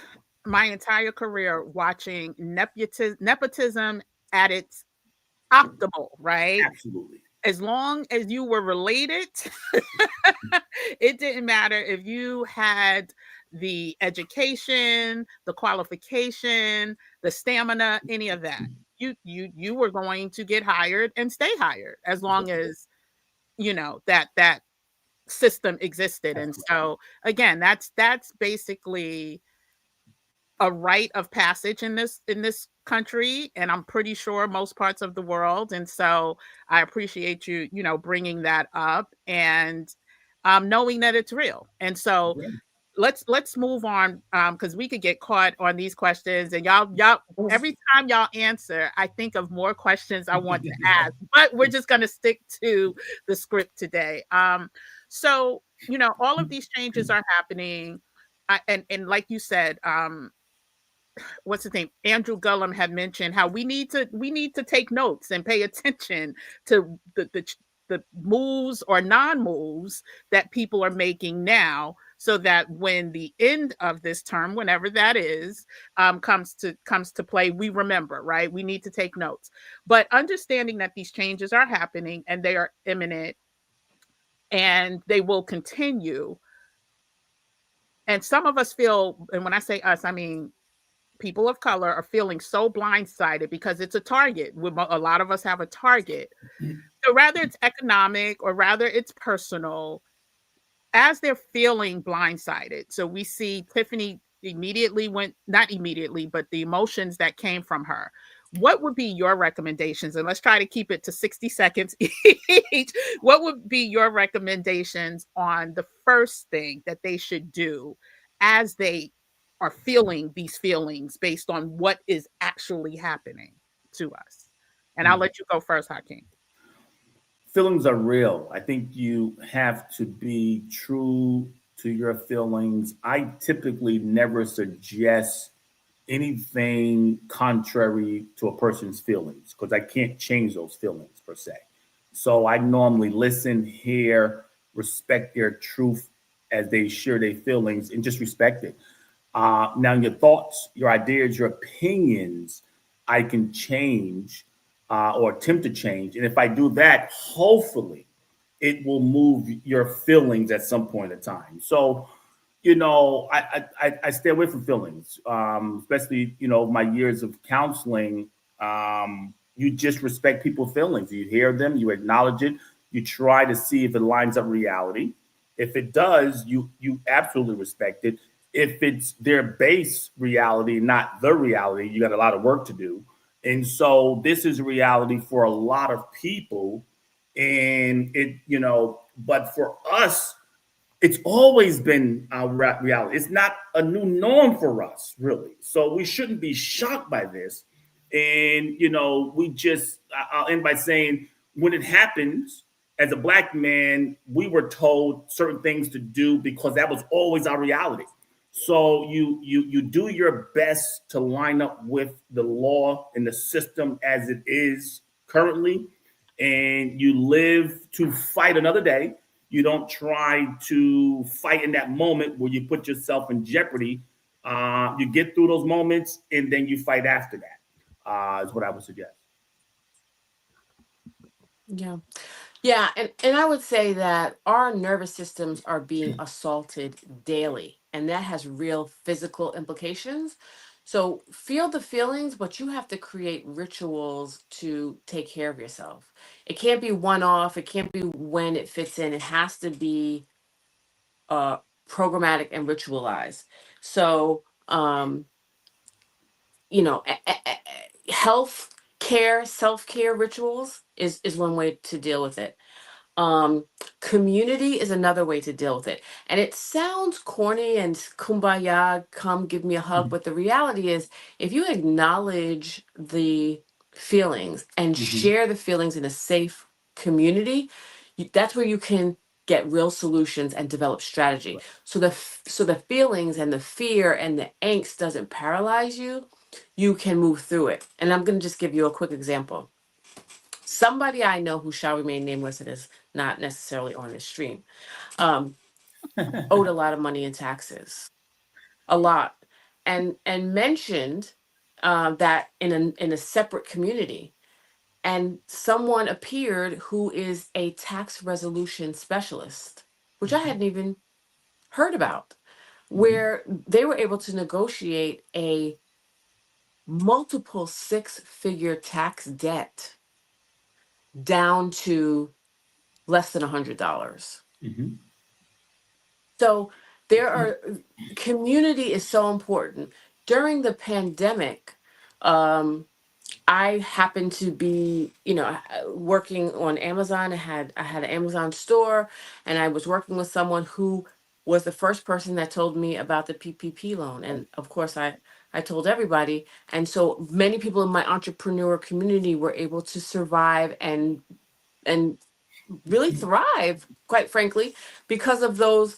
my entire career watching nepotism at its optimal, right? Absolutely. As long as you were related, it didn't matter if you had the education, the qualification, the stamina, any of that. you were going to get hired and stay hired as long as that system existed. And so again, that's basically a rite of passage in this country, and I'm pretty sure most parts of the world. And so I appreciate you bringing that up, and knowing that it's real. And so let's move on, because we could get caught on these questions, and y'all every time y'all answer, I think of more questions I want to ask, but we're just going to stick to the script today. So all of these changes are happening, and like you said, what's his name? Andrew Gullum had mentioned how we need to take notes and pay attention to the moves or non-moves that people are making now, so that when the end of this term, whenever that is, comes to play, we remember, right? We need to take notes. But understanding that these changes are happening and they are imminent and they will continue. And some of us feel, and when I say us, I mean people of color, are feeling so blindsided because it's a target. A lot of us have a target. So rather it's economic or rather it's personal, as they're feeling blindsided. So we see Tiffany immediately went, not immediately, but the emotions that came from her. What would be your recommendations? And let's try to keep it to 60 seconds each. What would be your recommendations on the first thing that they should do as they are feeling these feelings based on what is actually happening to us? And I'll let you go first, Hakeem. Feelings are real. I think you have to be true to your feelings. I typically never suggest anything contrary to a person's feelings because I can't change those feelings per se. So I normally listen, hear, respect their truth as they share their feelings, and just respect it. Now, your thoughts, your ideas, your opinions, I can change or attempt to change. And if I do that, hopefully it will move your feelings at some point in time. So, I stay away from feelings, especially, my years of counseling. You just respect people's feelings. You hear them, you acknowledge it, you try to see if it lines up reality. If it does, you absolutely respect it. If it's their base reality, not the reality, you got a lot of work to do. And so this is reality for a lot of people. And but for us, it's always been our reality. It's not a new norm for us, really. So we shouldn't be shocked by this. And, I'll end by saying when it happens, as a Black man, we were told certain things to do because that was always our reality. So you do your best to line up with the law and the system as it is currently, and you live to fight another day. You don't try to fight in that moment where you put yourself in jeopardy. You get through those moments and then you fight after that. Is what I would suggest. Yeah. Yeah, and I would say that our nervous systems are being assaulted daily, and that has real physical implications. So feel the feelings, but you have to create rituals to take care of yourself. It can't be one off, it can't be when it fits in. It has to be uh programmatic and ritualized. So health care, self-care rituals is one way to deal with it. um Community is another way to deal with it, and it sounds corny and kumbaya, come give me a hug, but the reality is if you acknowledge the feelings and Mm-hmm. share the feelings in a safe community, that's where you can get real solutions and develop strategy. So the feelings and the fear and the angst doesn't paralyze you. You can move through it. And I'm going to just give you a quick example. Somebody I know who shall remain nameless, it is not necessarily on this stream, um, owed a lot of money in taxes, a lot, and mentioned that in a separate community, and someone appeared who is a tax resolution specialist, which I hadn't even heard about, Mm-hmm. where they were able to negotiate a multiple six-figure tax debt down to less than $100. Mm-hmm. So there are community is so important. During the pandemic, um, I happened to be, working on Amazon. I had an Amazon store, and I was working with someone who was the first person that told me about the PPP loan. And of course, I told everybody, and so many people in my entrepreneur community were able to survive and really thrive, quite frankly, because of those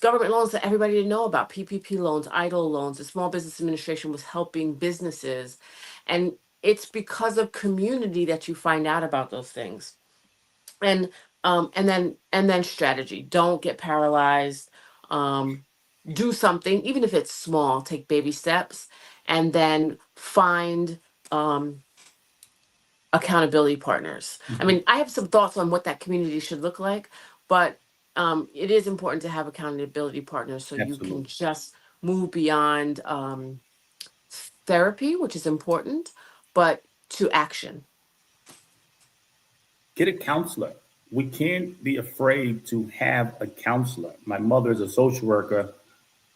government loans that everybody didn't know about, PPP loans, EIDL loans. The Small Business Administration was helping businesses. And it's because of community that you find out about those things. And and then strategy. Don't get paralyzed. Um, do something, even if it's small, take baby steps, and then find accountability partners. I mean, I have some thoughts on what that community should look like, but it is important to have accountability partners so you can Absolutely. just move beyond therapy, which is important, but to action. Get a counselor. We can't be afraid to have a counselor. My mother is a social worker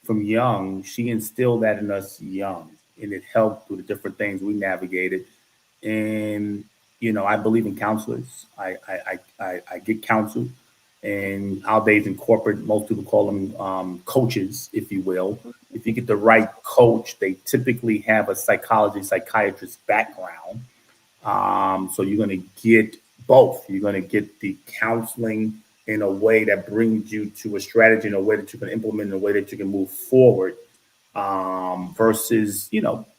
from young. She instilled that in us young, and it helped through the different things we navigated. And I believe in counselors. I get counsel, and nowadays in corporate, most people call them coaches, if you will. If you get the right coach, they typically have a psychology, psychiatrist background. So you're going to get both. You're going to get the counseling in a way that brings you to a strategy in a way that you can implement in a way that you can move forward versus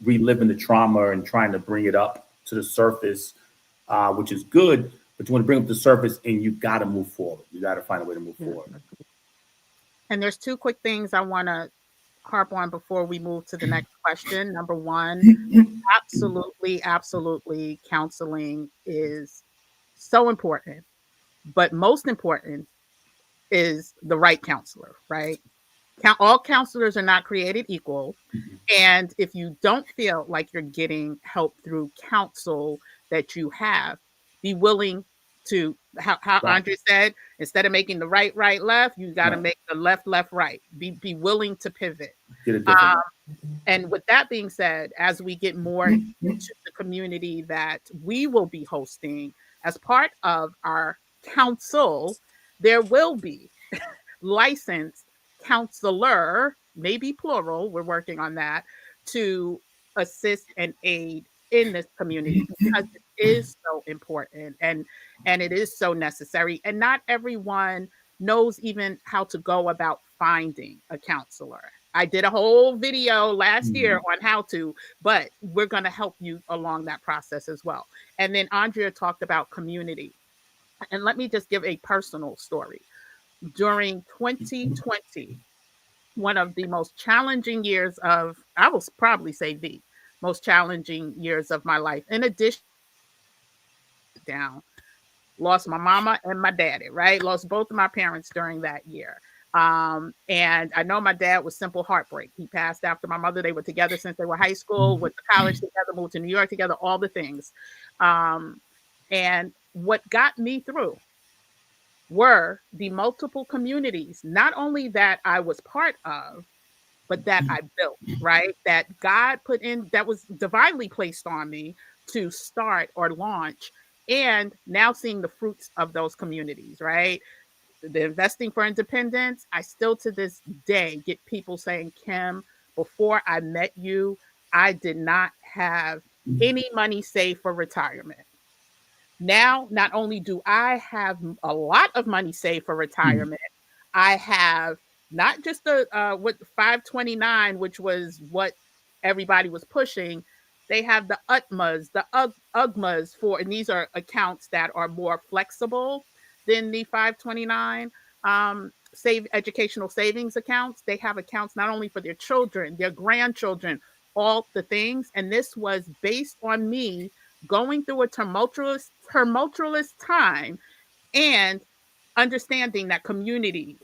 reliving the trauma and trying to bring it up to the surface, which is good, but you want to bring up the surface and you got to move forward. You got to find a way to move forward. And there's two quick things I want to harp on before we move to the next question. Number one, absolutely, absolutely, counseling is so important. But most important is the right counselor, right? All counselors are not created equal. And if you don't feel like you're getting help through counsel that you have, be willing to, how Right. Andre said, instead of making the right, right, left, you got to Right. make the left, left, right. Be willing to pivot. Get a different Um, and with that being said, as we get more into the community that we will be hosting as part of our council, there will be licensed counselor, maybe plural, we're working on that, to assist and aid in this community because it is so important and it is so necessary. And not everyone knows even how to go about finding a counselor. I did a whole video last year on how to, but we're going to help you along that process as well. And then Andrea talked about community. And let me just give a personal story. During 2020, one of the most challenging years of, I will probably say the most challenging years of my life, in addition down, lost my mama and my daddy, right? Lost both of my parents during that year. And I know my dad was simple heartbreak. He passed after my mother. They were together since they were high school, went to college together, moved to New York together, all the things. Um, and what got me through were the multiple communities, not only that I was part of, but that I built, right? That God put in, that was divinely placed on me to start or launch. And now seeing the fruits of those communities, right? The investing for independence, I still to this day get people saying, Kim, before I met you, I did not have any money saved for retirement. Now, not only do I have a lot of money saved for retirement, I have not just the what 529, which was what everybody was pushing. They have the UTMAs, the UGMAs for, and these are accounts that are more flexible than the 529 save educational savings accounts. They have accounts not only for their children, their grandchildren, all the things. And this was based on me going through a tumultuous time and understanding that community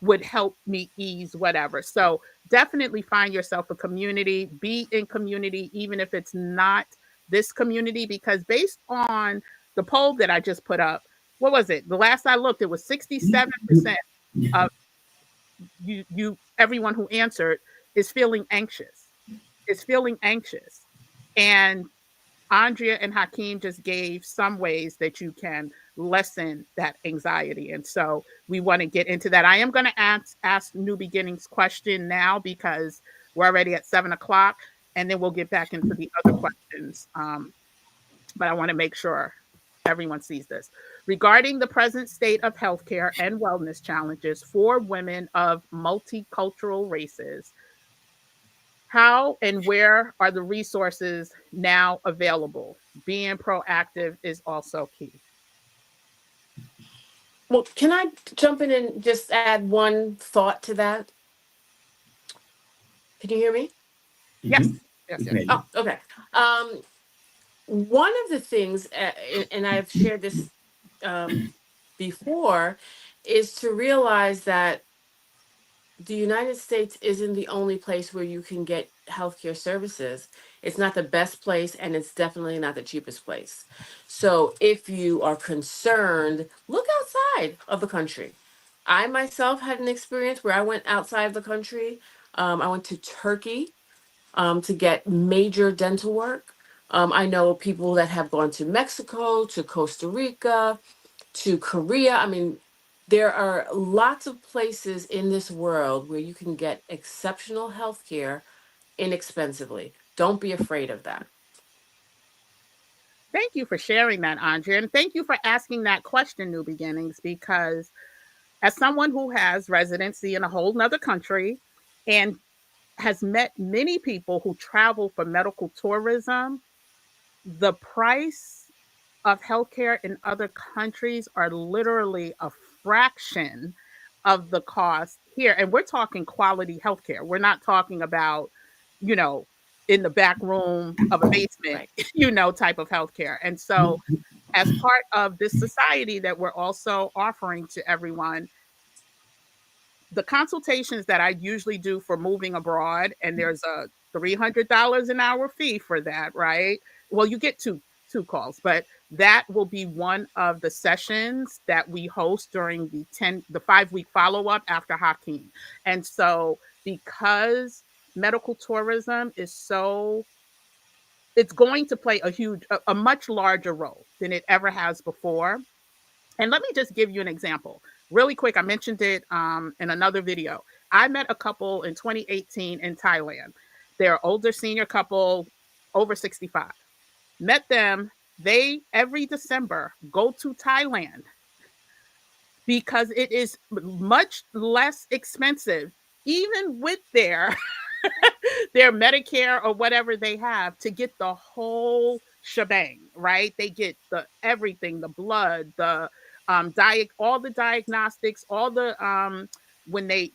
would help me ease whatever. So definitely find yourself a community, be in community, even if it's not this community, because based on the poll that I just put up, what was it? The last I looked, it was 67% of everyone who answered is feeling anxious, is feeling anxious. And Andrea and Hakeem just gave some ways that you can lessen that anxiety. And so we want to get into that. I am going to ask New Beginnings question now because we're already at 7 o'clock, and then we'll get back into the other questions. But I want to make sure everyone sees this. Regarding the present state of healthcare and wellness challenges for women of multicultural races, how and where are the resources now available? Being proactive is also key. Well, can I jump in and just add one thought to that? Can you hear me? Yes, Mhm. yes, We yes. can hear you. Oh, okay. One of the things, and I've shared this before, is to realize that the United States isn't the only place where you can get healthcare services. It's not the best place, and it's definitely not the cheapest place. So if you are concerned, look outside of the country. I myself had an experience where I went outside of the country. I went to Turkey to get major dental work. I know people that have gone to Mexico, to Costa Rica, to Korea. I mean, there are lots of places in this world where you can get exceptional health care inexpensively. Don't be afraid of that. Thank you for sharing that, Andrea. And thank you for asking that question, New Beginnings, because as someone who has residency in a whole nother country and has met many people who travel for medical tourism, the price of healthcare in other countries are literally a fraction of the cost here. And we're talking quality healthcare. We're not talking about, you know, in the back room of a basement, Right. type of healthcare. And so, as part of this society that we're also offering to everyone, the consultations that I usually do for moving abroad, and there's a $300 an hour fee for that, right? Well, you get two calls, but that will be one of the sessions that we host during the 5 week follow up after Hakeem. And so, because medical tourism is so, it's going to play a much larger role than it ever has before. And let me just give you an example really quick. I mentioned it in another video. I met a couple in 2018 in Thailand. They're an older senior couple, over 65. Met them. They every December go to Thailand because it is much less expensive, even with their Medicare or whatever they have, to get the whole shebang, right? They get the everything, the blood, the all the diagnostics, all the when they,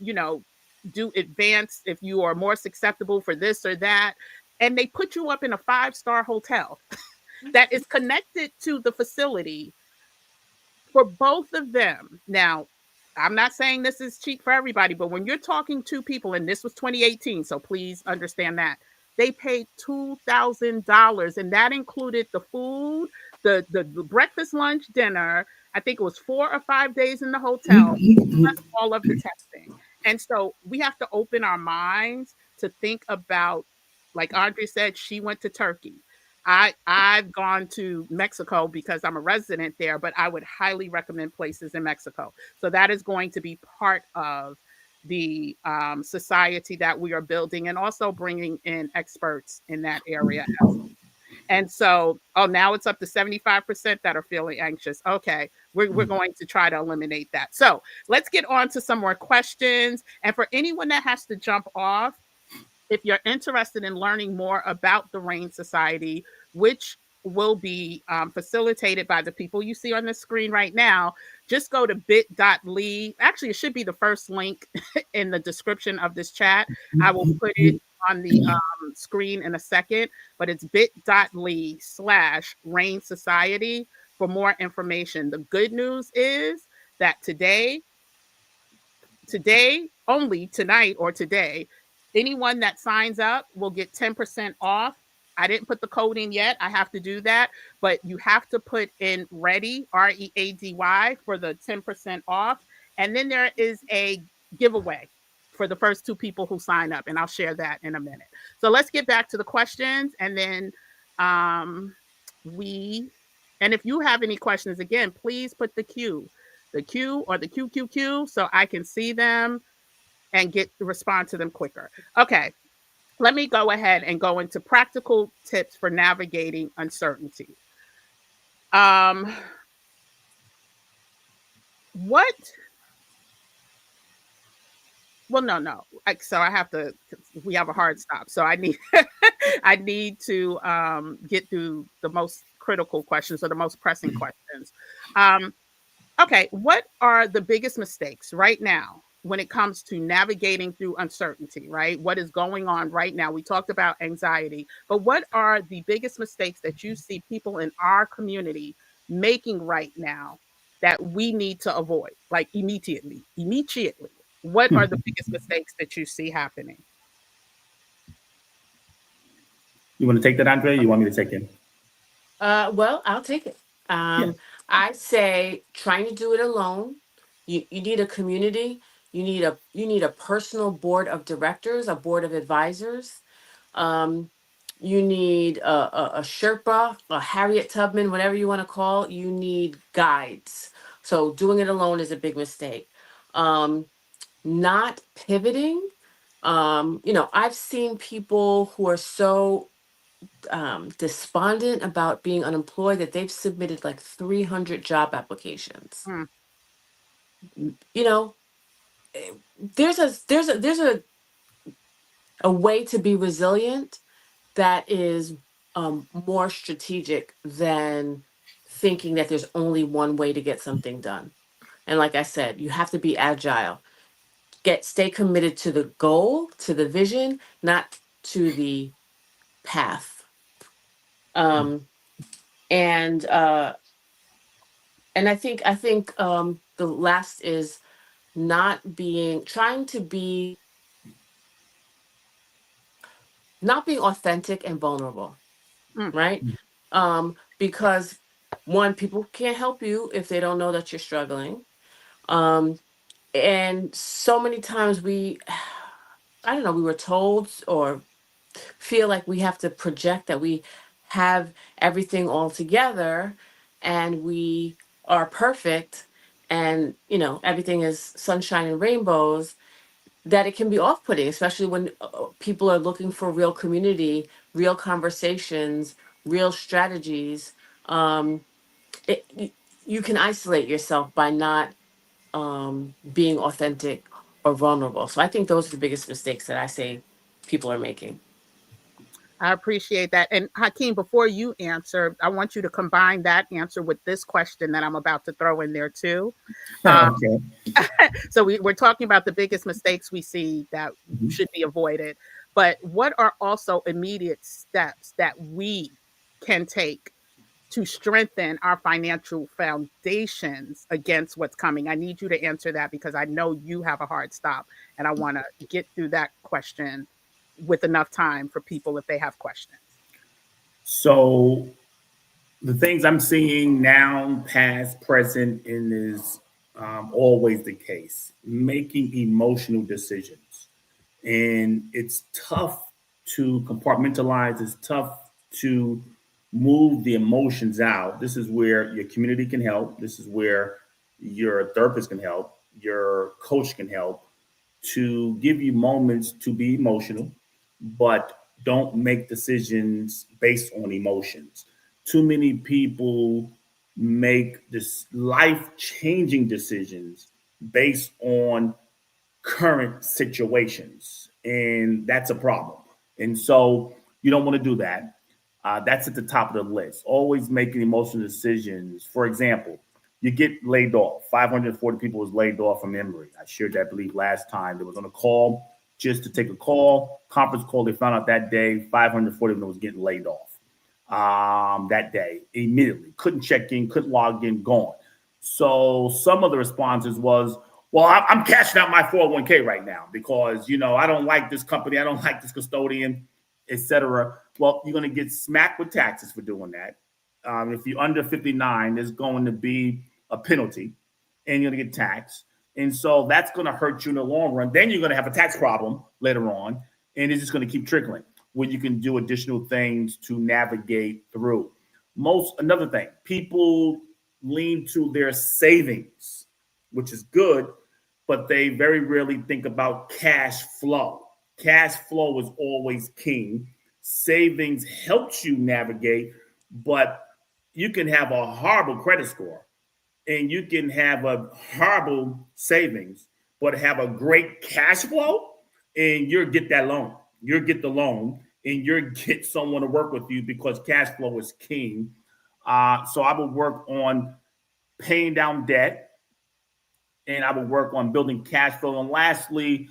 do advance if you are more susceptible for this or that. And they put you up in a 5-star hotel that is connected to the facility for both of them. Now, I'm not saying this is cheap for everybody, but when you're talking to people, and this was 2018, so please understand that they paid $2,000, and that included the food, the breakfast, lunch, dinner. I think it was 4 or 5 days in the hotel, plus all of the testing. And so we have to open our minds to think about, like Audrey said, she went to Turkey. I've gone to Mexico because I'm a resident there, but I would highly recommend places in Mexico. So that is going to be part of the society that we are building, and also bringing in experts in that area. And so, oh, now it's up to 75% that are feeling anxious. Okay, we're going to try to eliminate that. So let's get on to some more questions. And for anyone that has to jump off, if you're interested in learning more about the RAIN Society, which will be facilitated by the people you see on the screen right now, just go to bit.ly. Actually, it should be the first link in the description of this chat. I will put it on the screen in a second, but it's bit.ly/RAIN Society for more information. The good news is that today today, only tonight or today, anyone that signs up will get 10% off. I didn't put the code in yet. I have to do that, but you have to put in ready, READY, for the 10% off. And then there is a giveaway for the first 2 people who sign up, and I'll share that in a minute. So let's get back to the questions, and then and if you have any questions, again, please put the Q or the QQQ, so I can see them and respond to them quicker. Okay, let me go ahead and go into practical tips for navigating uncertainty. What? Well, no. So I have to. We have a hard stop, so I need I need to get through the most critical questions or the most pressing questions. Okay, what are the biggest mistakes right now when it comes to navigating through uncertainty, right? What is going on right now? We talked about anxiety, but what are the biggest mistakes that you see people in our community making right now that we need to avoid, like immediately? What are the biggest mistakes that you see happening? You want to take that, Andre? Or you want me to take it? Well, I'll take it. Yeah. I say trying to do it alone. You need a community. You need a personal board of directors, a board of advisors. Um, you need a Sherpa, a Harriet Tubman, whatever you want to call. You need guides. So doing it alone is a big mistake. Not pivoting. I've seen people who are so despondent about being unemployed that they've submitted like 300 job applications. Hmm. You know, there's a way to be resilient that is more strategic than thinking that there's only one way to get something done. And like I said, you have to be agile. Stay committed to the goal, to the vision, not to the path. And I think the last is not being authentic and vulnerable, Mm. right? Because one, people can't help you if they don't know that you're struggling. And so many times I don't know, we were told or feel like we have to project that we have everything all together and we are perfect and everything is sunshine and rainbows, that it can be off-putting, especially when people are looking for real community, real conversations, real strategies. um, you can isolate yourself by not being authentic or vulnerable. So I think those are the biggest mistakes that I say people are making. I appreciate that. And Hakeem, before you answer, I want you to combine that answer with this question that I'm about to throw in there too. Okay. So we're talking about the biggest mistakes we see that should be avoided, but what are also immediate steps that we can take to strengthen our financial foundations against what's coming? I need you to answer that because I know you have a hard stop, and I want to get through that question with enough time for people if they have questions. So the things I'm seeing now, past, present, and is always the case. Making emotional decisions, and it's tough to compartmentalize. It's tough to move the emotions out. This is where your community can help. This is where your therapist can help. Your coach can help to give you moments to be emotional, but don't make decisions based on emotions. Too many people make this life-changing decisions based on current situations, and that's a problem. And so you don't want to do that. That's at the top of the list. Always making emotional decisions. For example, you get laid off. 540 people was laid off from Emory. I shared that belief last time. They was on a call just to take a call, conference call. They found out that day 540 of them was getting laid off that day immediately. Couldn't check in, couldn't log in, gone. So some of the responses was, Well, I'm cashing out my 401k right now because, I don't like this company. I don't like this custodian, etc. Well, you're going to get smacked with taxes for doing that. If you're under 59, there's going to be a penalty and you're going to get taxed. And so that's going to hurt you in the long run. Then you're going to have a tax problem later on, and it's just going to keep trickling when you can do additional things to navigate through. Another thing, people lean to their savings, which is good, but they very rarely think about cash flow. Cash flow is always king. Savings helps you navigate, but you can have a horrible credit score and you can have a horrible savings, but have a great cash flow, and you'll get that loan. You'll get the loan, and you'll get someone to work with you because cash flow is king. So I would work on paying down debt, and I would work on building cash flow. And lastly,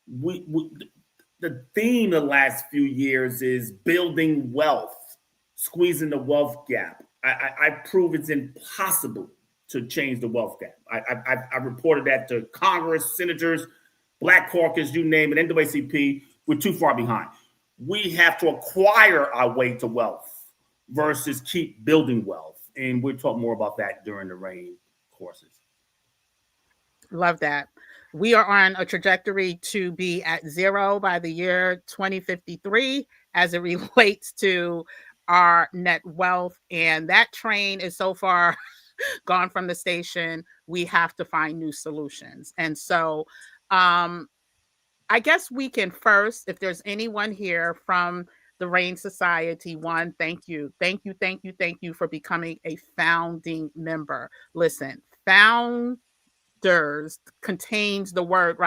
the theme of the last few years is building wealth, squeezing the wealth gap. I prove it's impossible to change the wealth gap. I reported that to Congress, senators, Black Caucus, you name it, NAACP. We're too far behind. We have to acquire our way to wealth versus keep building wealth. And we'll talk more about that during the RAIN courses. Love that. We are on a trajectory to be at zero by the year 2053 as it relates to our net wealth. And that train is so far gone from the station. We have to find new solutions. And so I guess we can first, if there's anyone here from the RAIN Society, one, thank you for becoming a founding member. Listen, founders contains the word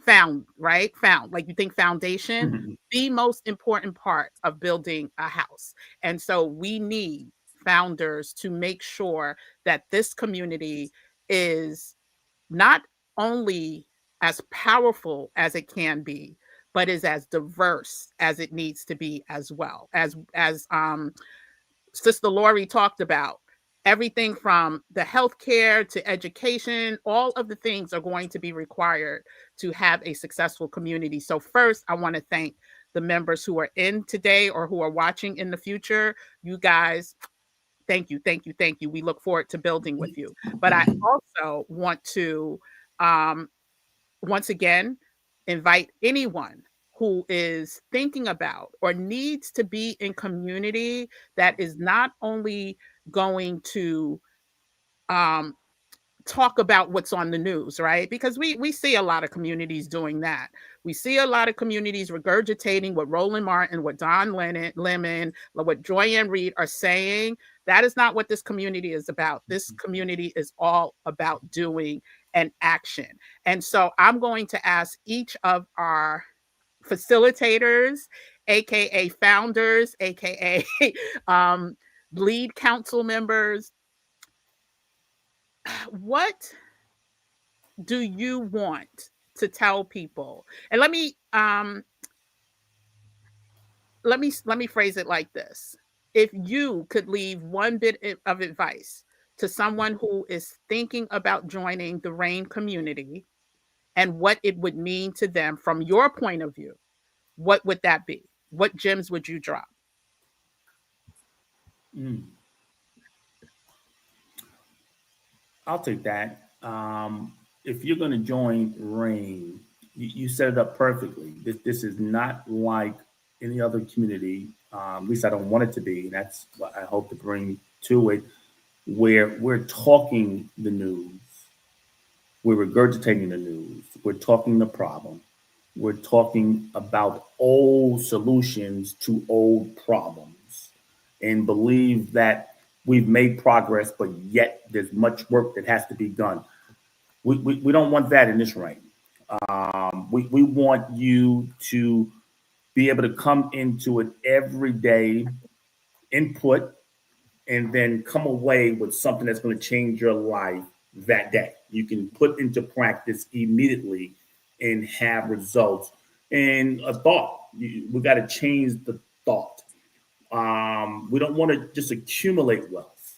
found, like you think foundation, the most important part of building a house. And so we need founders to make sure that this community is not only as powerful as it can be, but is as diverse as it needs to be as well. As Sister Lori talked about, everything from the healthcare to education, all of the things are going to be required to have a successful community. So first, I want to thank the members who are in today or who are watching in the future. You guys, thank you. We look forward to building with you. But I also want to, once again, invite anyone who is thinking about or needs to be in community that is not only going to talk about what's on the news, right? Because we see a lot of communities doing that. We see a lot of communities regurgitating what Roland Martin, what Don Lemon, what Joyanne Reed are saying. That is not what this community is about. This community is all about doing an action. And so I'm going to ask each of our facilitators, AKA founders, AKA lead council members, what do you want to tell people? And let me phrase it like this. If you could leave one bit of advice to someone who is thinking about joining the RAIN community and what it would mean to them from your point of view, what would that be? What gems would you drop? I'll take that. If you're going to join RAIN, you set it up perfectly. This is not like any other community. At least I don't want it to be. And that's what I hope to bring to it, where we're talking the news, we're regurgitating the news, we're talking the problem, we're talking about old solutions to old problems, and believe that we've made progress, but yet there's much work that has to be done. We don't want that in this RAIN. We want you to be able to come into it every day, input, and then come away with something that's going to change your life that day. You can put into practice immediately and have results. And a thought, we got to change the thought. We don't want to just accumulate wealth.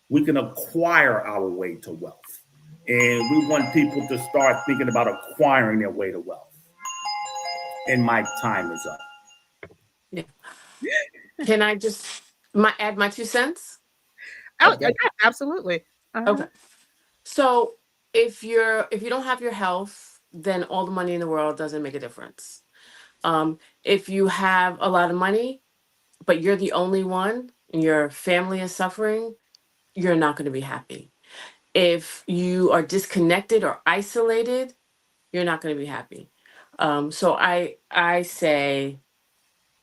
We can acquire our way to wealth. And we want people to start thinking about acquiring their way to wealth. And my time is up. Yeah. Can I just add my 2 cents? Oh, Okay. yeah, absolutely. Okay. So if you don't have your health, then all the money in the world doesn't make a difference. If you have a lot of money, but you're the only one and your family is suffering, you're not going to be happy. If you are disconnected or isolated, you're not going to be happy. So I say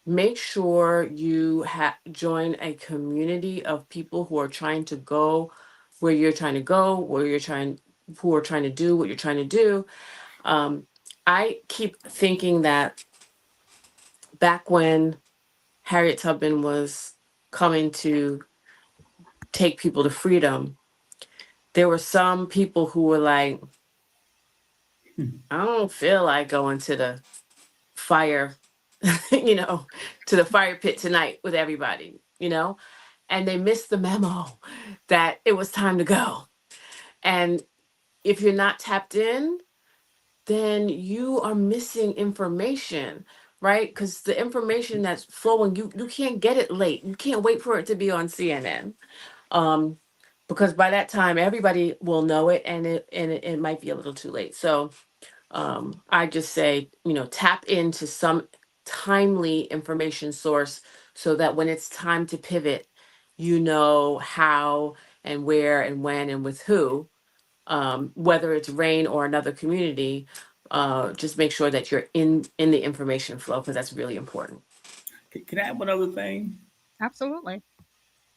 make sure you join a community of people who are trying to go where you're trying to go, who are trying to do what you're trying to do. I keep thinking that back when Harriet Tubman was coming to take people to freedom, there were some people who were like, I don't feel like going to the fire, to the fire pit tonight with everybody, and they missed the memo that it was time to go. And if you're not tapped in, then you are missing information, right? Because the information that's flowing, you can't get it late. You can't wait for it to be on CNN. Because by that time everybody will know it, and it might be a little too late. So I just say, tap into some timely information source so that when it's time to pivot, you know how and where and when and with who, whether it's RAIN or another community. Just make sure that you're in the information flow, because that's really important. Can I add one other thing? Absolutely.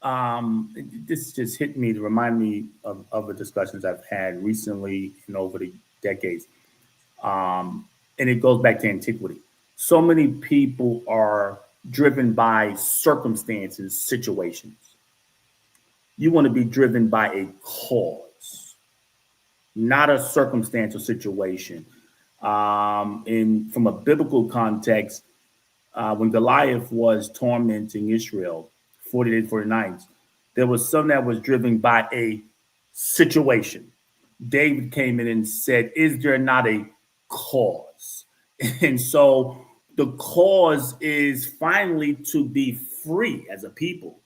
This just hit me to remind me of other discussions I've had recently and over the decades. And it goes back to antiquity. So many people are driven by circumstances, situations. You want to be driven by a cause, not a circumstantial situation. And from a biblical context, when Goliath was tormenting Israel, 40 days, 40 nights, there was some that was driven by a situation. David came in and said, is there not a cause? And so the cause is finally to be free as a people,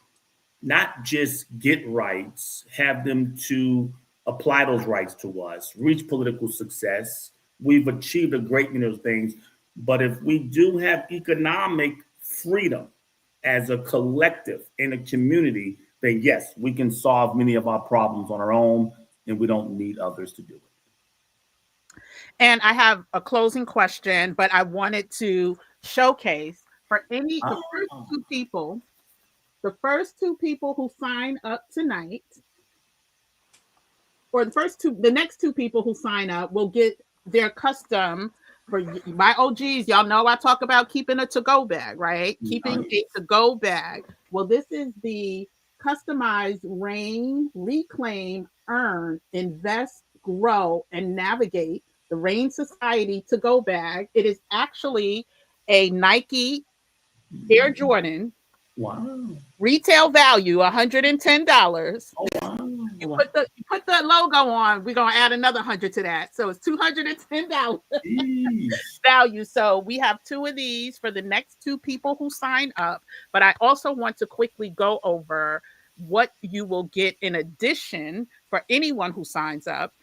not just get rights, have them to apply those rights to us, reach political success. We've achieved a great many of things. But if we do have economic freedom as a collective in a community, then yes, we can solve many of our problems on our own, and we don't need others to do it. And I have a closing question, but I wanted to showcase for the first two people who sign up tonight, or the next two people who sign up will get their custom. For my OGs, y'all know I talk about keeping a to-go bag, right? Keeping a to-go bag. Well, this is the customized RAIN, Reclaim, Earn, Invest, Grow, and Navigate the RAIN Society to-go bag. It is actually a Nike Air Jordan. Wow. Retail value $110. Oh, wow. You put the logo on, we're gonna add another 100 to that. So it's $210 value. So we have two of these for the next two people who sign up. But I also want to quickly go over what you will get in addition for anyone who signs up.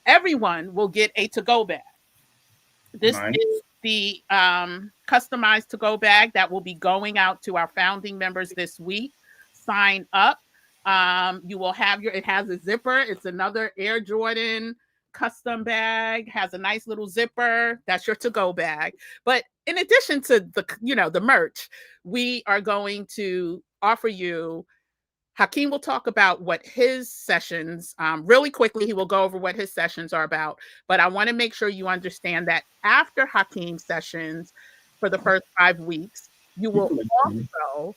Everyone will get a to-go bag. This is the customized to-go bag that will be going out to our founding members this week. Sign up. You will have it has a zipper. It's another Air Jordan custom bag, has a nice little zipper. That's your to-go bag. But in addition to the merch, we are going to offer you. Hakeem will talk about what his sessions, really quickly, he will go over what his sessions are about. But I want to make sure you understand that after Hakeem's sessions for the first 5 weeks, you will also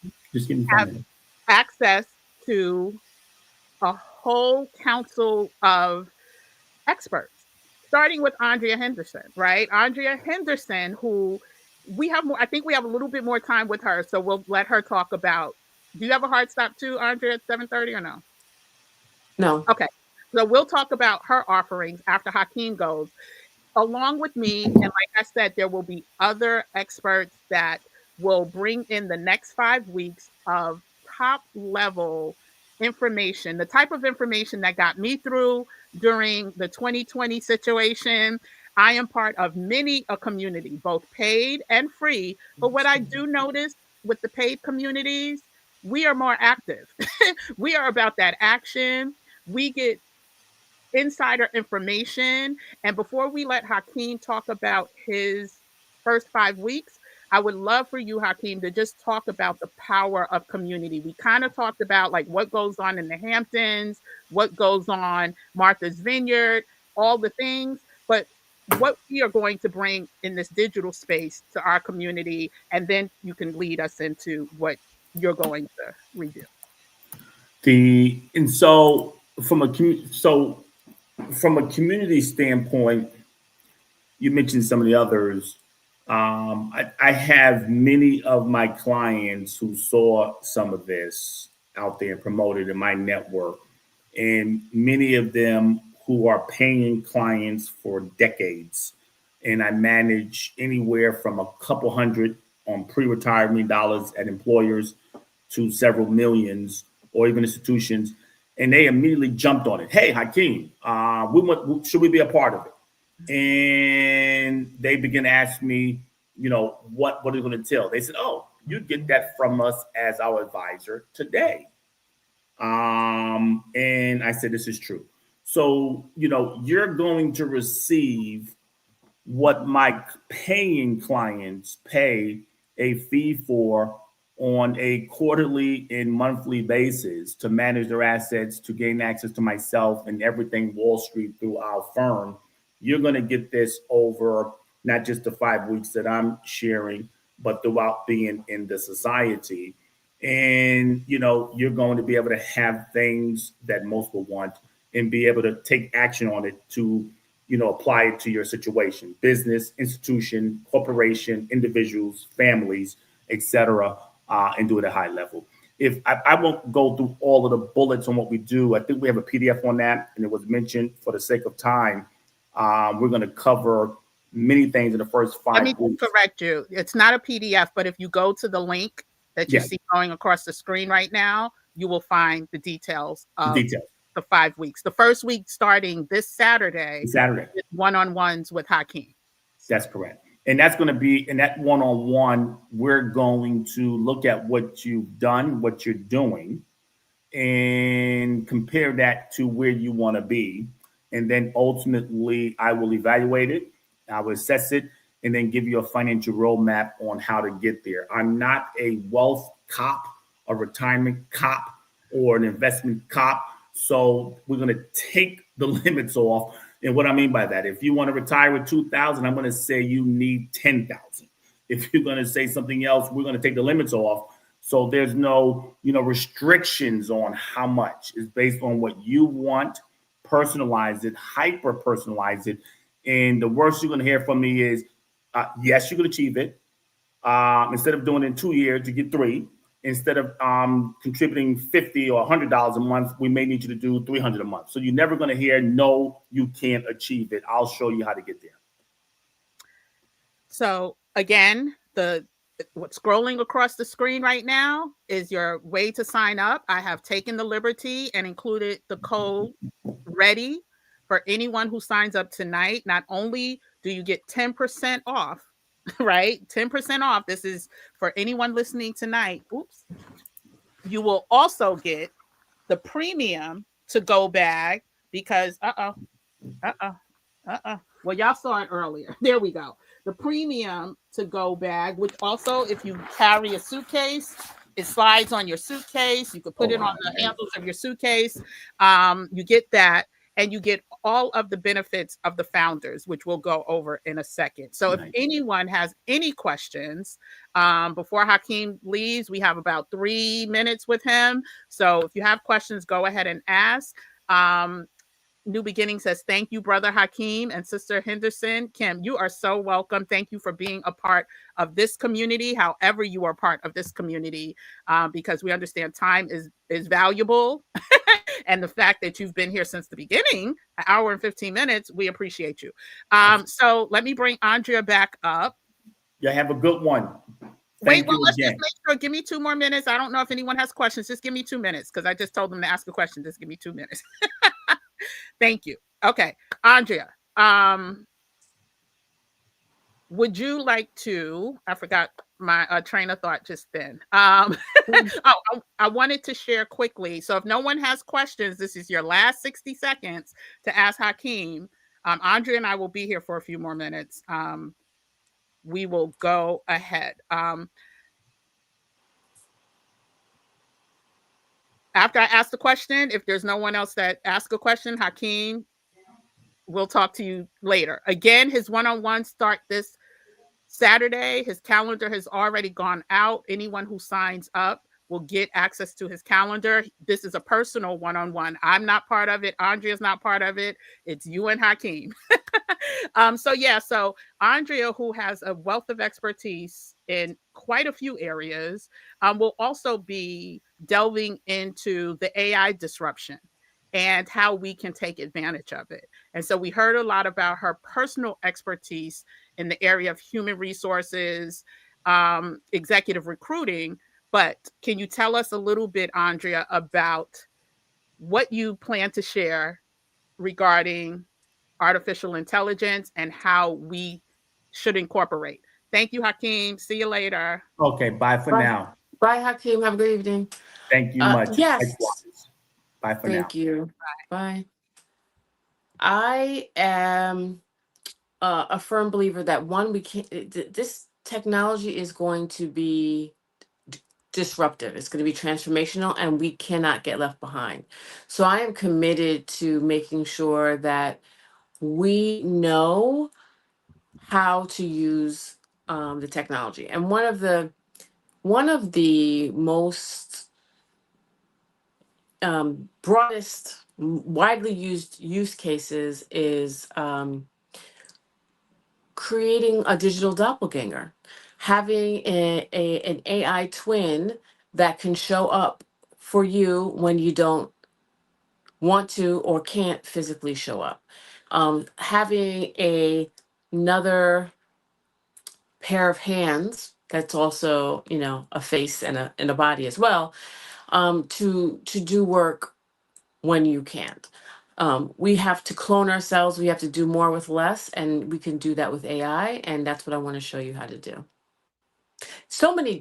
have access to a whole council of experts, starting with Andrea Henderson, right? Andrea Henderson, who I think we have a little bit more time with her, so we'll let her talk about. Do you have a hard stop too, Andrea, at 7:30 or no? No. Okay. So we'll talk about her offerings after Hakeem goes. Along with me, and like I said, there will be other experts that will bring in the next 5 weeks of top level information, the type of information that got me through during the 2020 situation. I am part of many a community, both paid and free. But what I do notice with the paid communities, we are more active. We are about that action. We get insider information. And before we let Hakeem talk about his first 5 weeks, I would love for you, Hakeem, to just talk about the power of community. We kind of talked about like what goes on in the Hamptons, what goes on Martha's Vineyard, all the things, but what we are going to bring in this digital space to our community, and then you can lead us into what you're going to redo. And so from a community standpoint, you mentioned some of the others. I have many of my clients who saw some of this out there and promoted in my network, and many of them who are paying clients for decades. And I manage anywhere from a couple hundred on pre-retirement dollars at employers to several millions or even institutions. And they immediately jumped on it. Hey, Hakeem, should we be a part of it? And they begin to ask me, what are they going to tell? They said, oh, you get that from us as our advisor today. And I said, this is true. So, you're going to receive what my paying clients pay a fee for on a quarterly and monthly basis to manage their assets, to gain access to myself and everything Wall Street through our firm. You're going to get this over not just the 5 weeks that I'm sharing, but throughout being in the society. And, you're going to be able to have things that most will want and be able to take action on it to, apply it to your situation, business, institution, corporation, individuals, families, etc., and do it at a high level. If I won't go through all of the bullets on what we do, I think we have a PDF on that, and it was mentioned for the sake of time. We're going to cover many things in the first 5 weeks. Let me correct you. It's not a PDF, but if you go to the link that you see going across the screen right now, you will find the details of the 5 weeks. The first week starting this Saturday. One-on-ones with Hakeem. That's correct. And that's going to be in that one-on-one, we're going to look at what you've done, what you're doing, and compare that to where you want to be. And then ultimately, I will evaluate it, I will assess it, and then give you a financial roadmap on how to get there. I'm not a wealth cop, a retirement cop, or an investment cop. So we're going to take the limits off. And what I mean by that, if you want to retire with 2,000, I'm going to say you need 10,000. If you're going to say something else, we're going to take the limits off. So there's no, restrictions on how much. It's based on what you want, personalize it, hyper personalize it. And the worst you're going to hear from me is, yes, you can achieve it. Instead of doing it in 2 years, you get 3. Instead of contributing $50 or $100 a month, we may need you to do $300 a month. So you're never going to hear, no, you can't achieve it. I'll show you how to get there. So again, what's scrolling across the screen right now is your way to sign up. I have taken the liberty and included the code READY for anyone who signs up tonight. Not only do you get 10% off, right? 10% off. This is for anyone listening tonight. Oops. You will also get the premium to go bag because, well, y'all saw it earlier. There we go. The premium to go bag, which also, if you carry a suitcase, it slides on your suitcase. You could put it on the handles of your suitcase. You get that. And you get all of the benefits of the founders, which we'll go over in a second. So if anyone has any questions, before Hakeem leaves, we have about 3 minutes with him. So if you have questions, go ahead and ask. New Beginning says, thank you, Brother Hakeem and Sister Henderson. Kim, you are so welcome. Thank you for being a part of this community, however you are part of this community, because we understand time is valuable. and the fact that you've been here since the beginning, an hour and 15 minutes, we appreciate you. So let me bring Andrea back up. Yeah, have a good one. Wait, well, let's just make sure. Give me 2 more minutes. I don't know if anyone has questions. Just give me 2 minutes because I just told them to ask a question. Just give me 2 minutes. Thank you. Okay, Andrea. Would you like to? I forgot my train of thought just then. I wanted to share quickly. So if no one has questions, this is your last 60 seconds to ask Hakeem. Andrea and I will be here for a few more minutes. We will go ahead. After I ask the question, if there's no one else that asks a question, Hakeem, we'll talk to you later. Again, his one-on-one start this Saturday. His calendar has already gone out. Anyone who signs up will get access to his calendar. This is a personal one-on-one. I'm not part of it. Andrea's not part of it. It's you and Hakeem. So Andrea, who has a wealth of expertise in quite a few areas, will also be delving into the AI disruption and how we can take advantage of it. And so we heard a lot about her personal expertise in the area of human resources, executive recruiting. But can you tell us a little bit, Andrea, about what you plan to share regarding artificial intelligence and how we should incorporate? Thank you, Hakeem. See you later. Okay, bye for now. Bye, Hakeem. Have a good evening. Thank you much. Yes. Bye for now. Thank you. Bye. I am a firm believer that we can't. This technology is going to be disruptive. It's going to be transformational, and we cannot get left behind. So I am committed to making sure that we know how to use the technology. And one of the most broadest, widely used use cases is creating a digital doppelganger, having an AI twin that can show up for you when you don't want to or can't physically show up. Having another pair of hands that's also, a face and a body as well, to do work when you can't. We have to clone ourselves. We have to do more with less, and we can do that with AI. And that's what I want to show you how to do.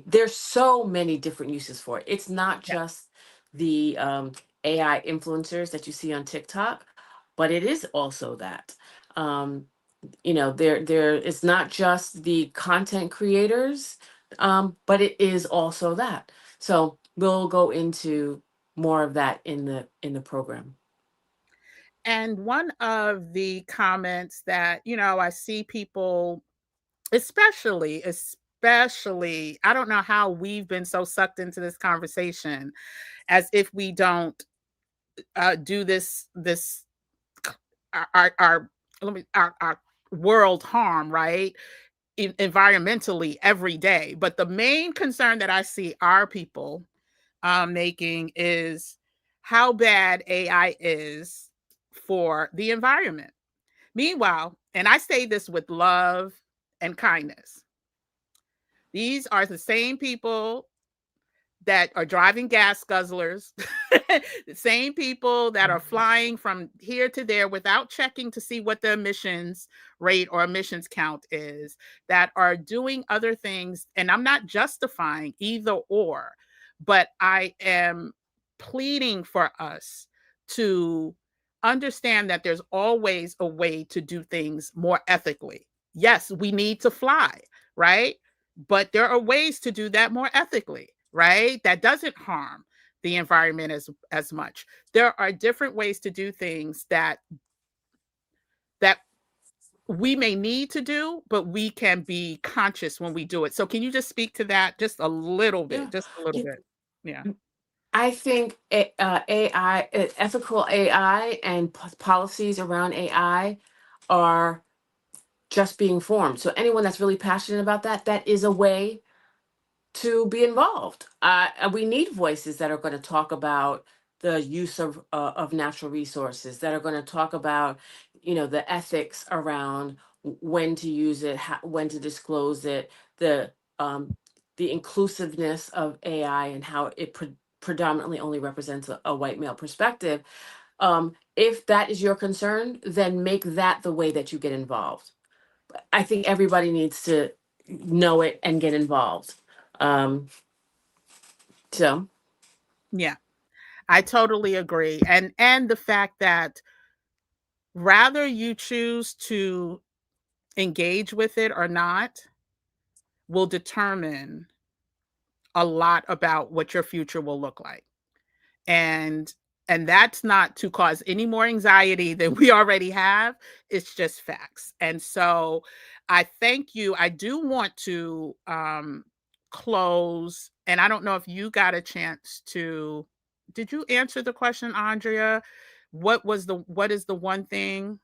There's so many different uses for it. It's not just the AI influencers that you see on TikTok, but it is also that. It's not just the content creators, but it is also that. So we'll go into more of that in the program. And one of the comments that, I see people, especially, I don't know how we've been so sucked into this conversation as if we don't do this our world harm, right? Environmentally every day. But the main concern that I see our people making is how bad AI is for the environment. Meanwhile, and I say this with love and kindness, these are the same people that are driving gas guzzlers, the same people that are flying from here to there without checking to see what the emissions rate or emissions count is, that are doing other things. And I'm not justifying either or, but I am pleading for us to understand that there's always a way to do things more ethically. Yes, we need to fly, right? But there are ways to do that more ethically, right? That doesn't harm the environment as much. There are different ways to do things that we may need to do, but we can be conscious when we do it. So can you just speak to that just a little bit? Yeah. Just a little bit. Yeah. I think AI, ethical AI and policies around AI are just being formed. So anyone that's really passionate about that is a way to be involved. We need voices that are going to talk about the use of natural resources, that are going to talk about, the ethics around when to use it, when to disclose it, um, the inclusiveness of AI and how it predominantly only represents a white male perspective. If that is your concern, then make that the way that you get involved. I think everybody needs to know it and get involved. Um, so Yeah, I totally agree. And the fact that rather you choose to engage with it or not will determine a lot about what your future will look like. And that's not to cause any more anxiety than we already have. It's just facts. And so I thank you. I do want to close, and I don't know if you got a chance to. Did you answer the question, Andrea? What is the one thing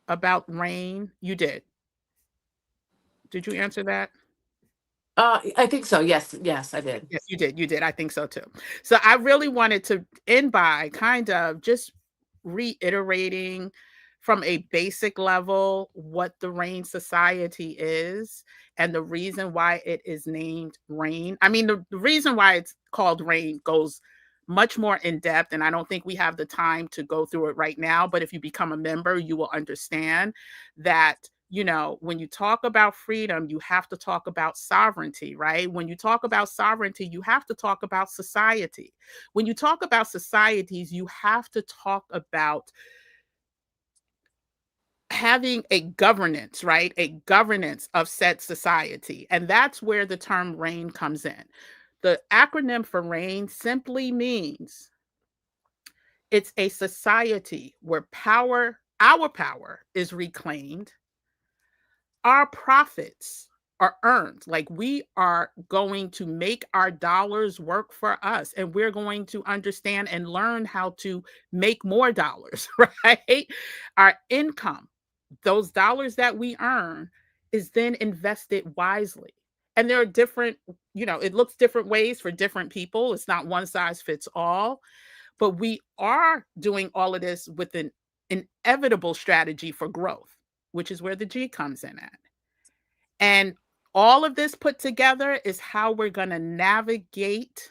about rain? You did. Did you answer that? I think so. Yes, I did. Yes, you did. You did. I think so too. So I really wanted to end by kind of just reiterating from a basic level what the Rain Society is and the reason why it is named Rain. I mean, the reason why it's called Rain goes much more in depth, and I don't think we have the time to go through it right now. But if you become a member, you will understand that, when you talk about freedom, you have to talk about sovereignty, right? When you talk about sovereignty, you have to talk about society. When you talk about societies, you have to talk about having a governance, right? A governance of said society. And that's where the term RAIN comes in. The acronym for RAIN simply means it's a society where our power is reclaimed, our profits are earned. Like, we are going to make our dollars work for us, and we're going to understand and learn how to make more dollars, right? Our income, those dollars that we earn, is then invested wisely. And there are different, it looks different ways for different people. It's not one size fits all, but we are doing all of this with an inevitable strategy for growth, which is where the G comes in at. And all of this put together is how we're going to navigate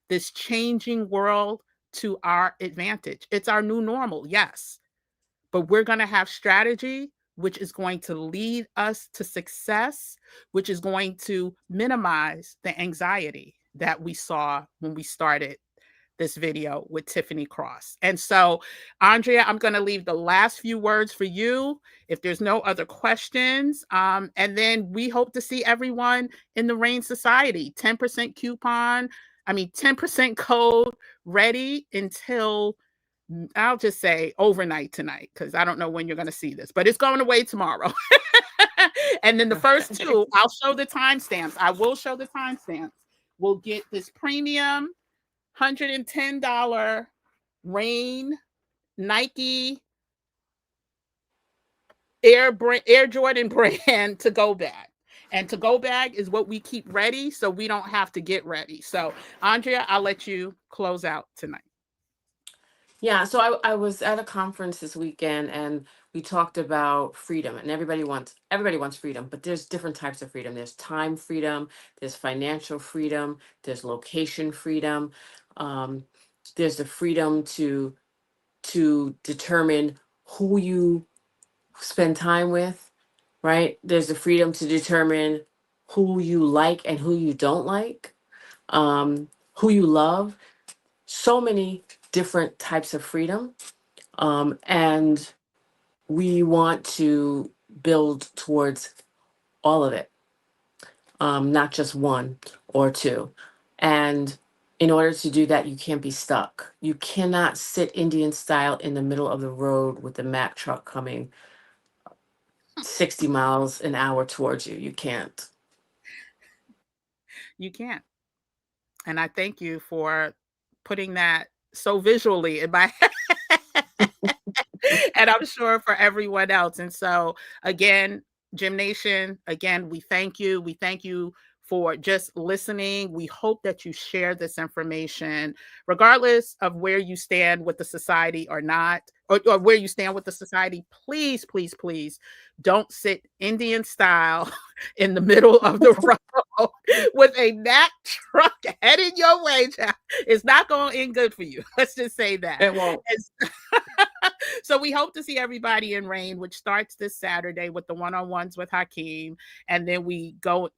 this changing world to our advantage. It's our new normal, yes, but we're going to have strategy which is going to lead us to success, which is going to minimize the anxiety that we saw when we started this video with Tiffany Cross. And so, Andrea, I'm going to leave the last few words for you if there's no other questions. And then we hope to see everyone in the Rain Society. 10% coupon, 10% code ready until, I'll just say, overnight tonight, because I don't know when you're going to see this, but it's going away tomorrow. And then the first two, I'll show the timestamps. I will show the timestamps. We'll get this premium $110 Rain Nike Air Jordan brand to go bag. And to go bag is what we keep ready so we don't have to get ready. So, Andrea, I'll let you close out tonight. Yeah, so I was at a conference this weekend, and we talked about freedom, and everybody wants freedom, but there's different types of freedom. There's time freedom, there's financial freedom, there's location freedom, um, there's the freedom to determine who you spend time with, right? There's the freedom to determine who you like and who you don't like, who you love. So many different types of freedom. And we want to build towards all of it, not just one or two. And in order to do that, you can't be stuck. You cannot sit Indian style in the middle of the road with the Mack truck coming 60 miles an hour towards you. You can't. You can't. And I thank you for putting that so visually in my head. And I'm sure for everyone else. And so, again, Gym Nation, again, we thank you. We thank you for just listening. We hope that you share this information, regardless of where you stand with the society or not, or where you stand with the society. Please, please, please don't sit Indian style in the middle of the road with a Mack truck heading your way, child. It's not going to end good for you. Let's just say that. It won't. So we hope to see everybody in Rain, which starts this Saturday with the one-on-ones with Hakeem. And then you go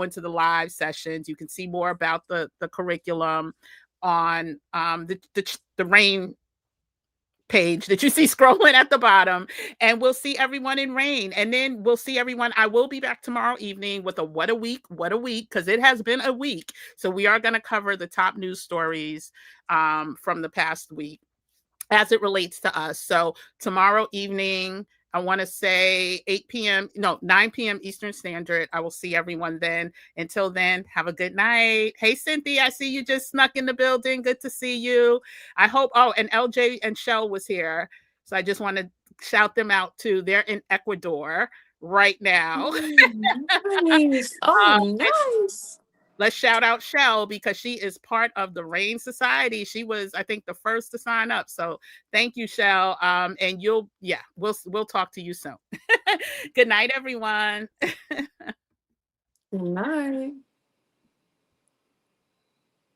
into the live sessions. You can see more about the curriculum on the Rain page that you see scrolling at the bottom, and we'll see everyone in Rain. And then we'll see everyone. I will be back tomorrow evening with a what a week, because it has been a week. So we are going to cover the top news stories from the past week as it relates to us. So tomorrow evening, I want to say 9 p.m. Eastern Standard. I will see everyone then. Until then, have a good night. Hey, Cynthia, I see you just snuck in the building. Good to see you. I hope, and LJ and Shell was here. So I just want to shout them out too. They're in Ecuador right now. Nice. Oh, nice. Let's shout out Shell because she is part of the Rain Society. She was, I think, the first to sign up. So thank you, Shell. And we'll talk to you soon. Good night, everyone. Good night.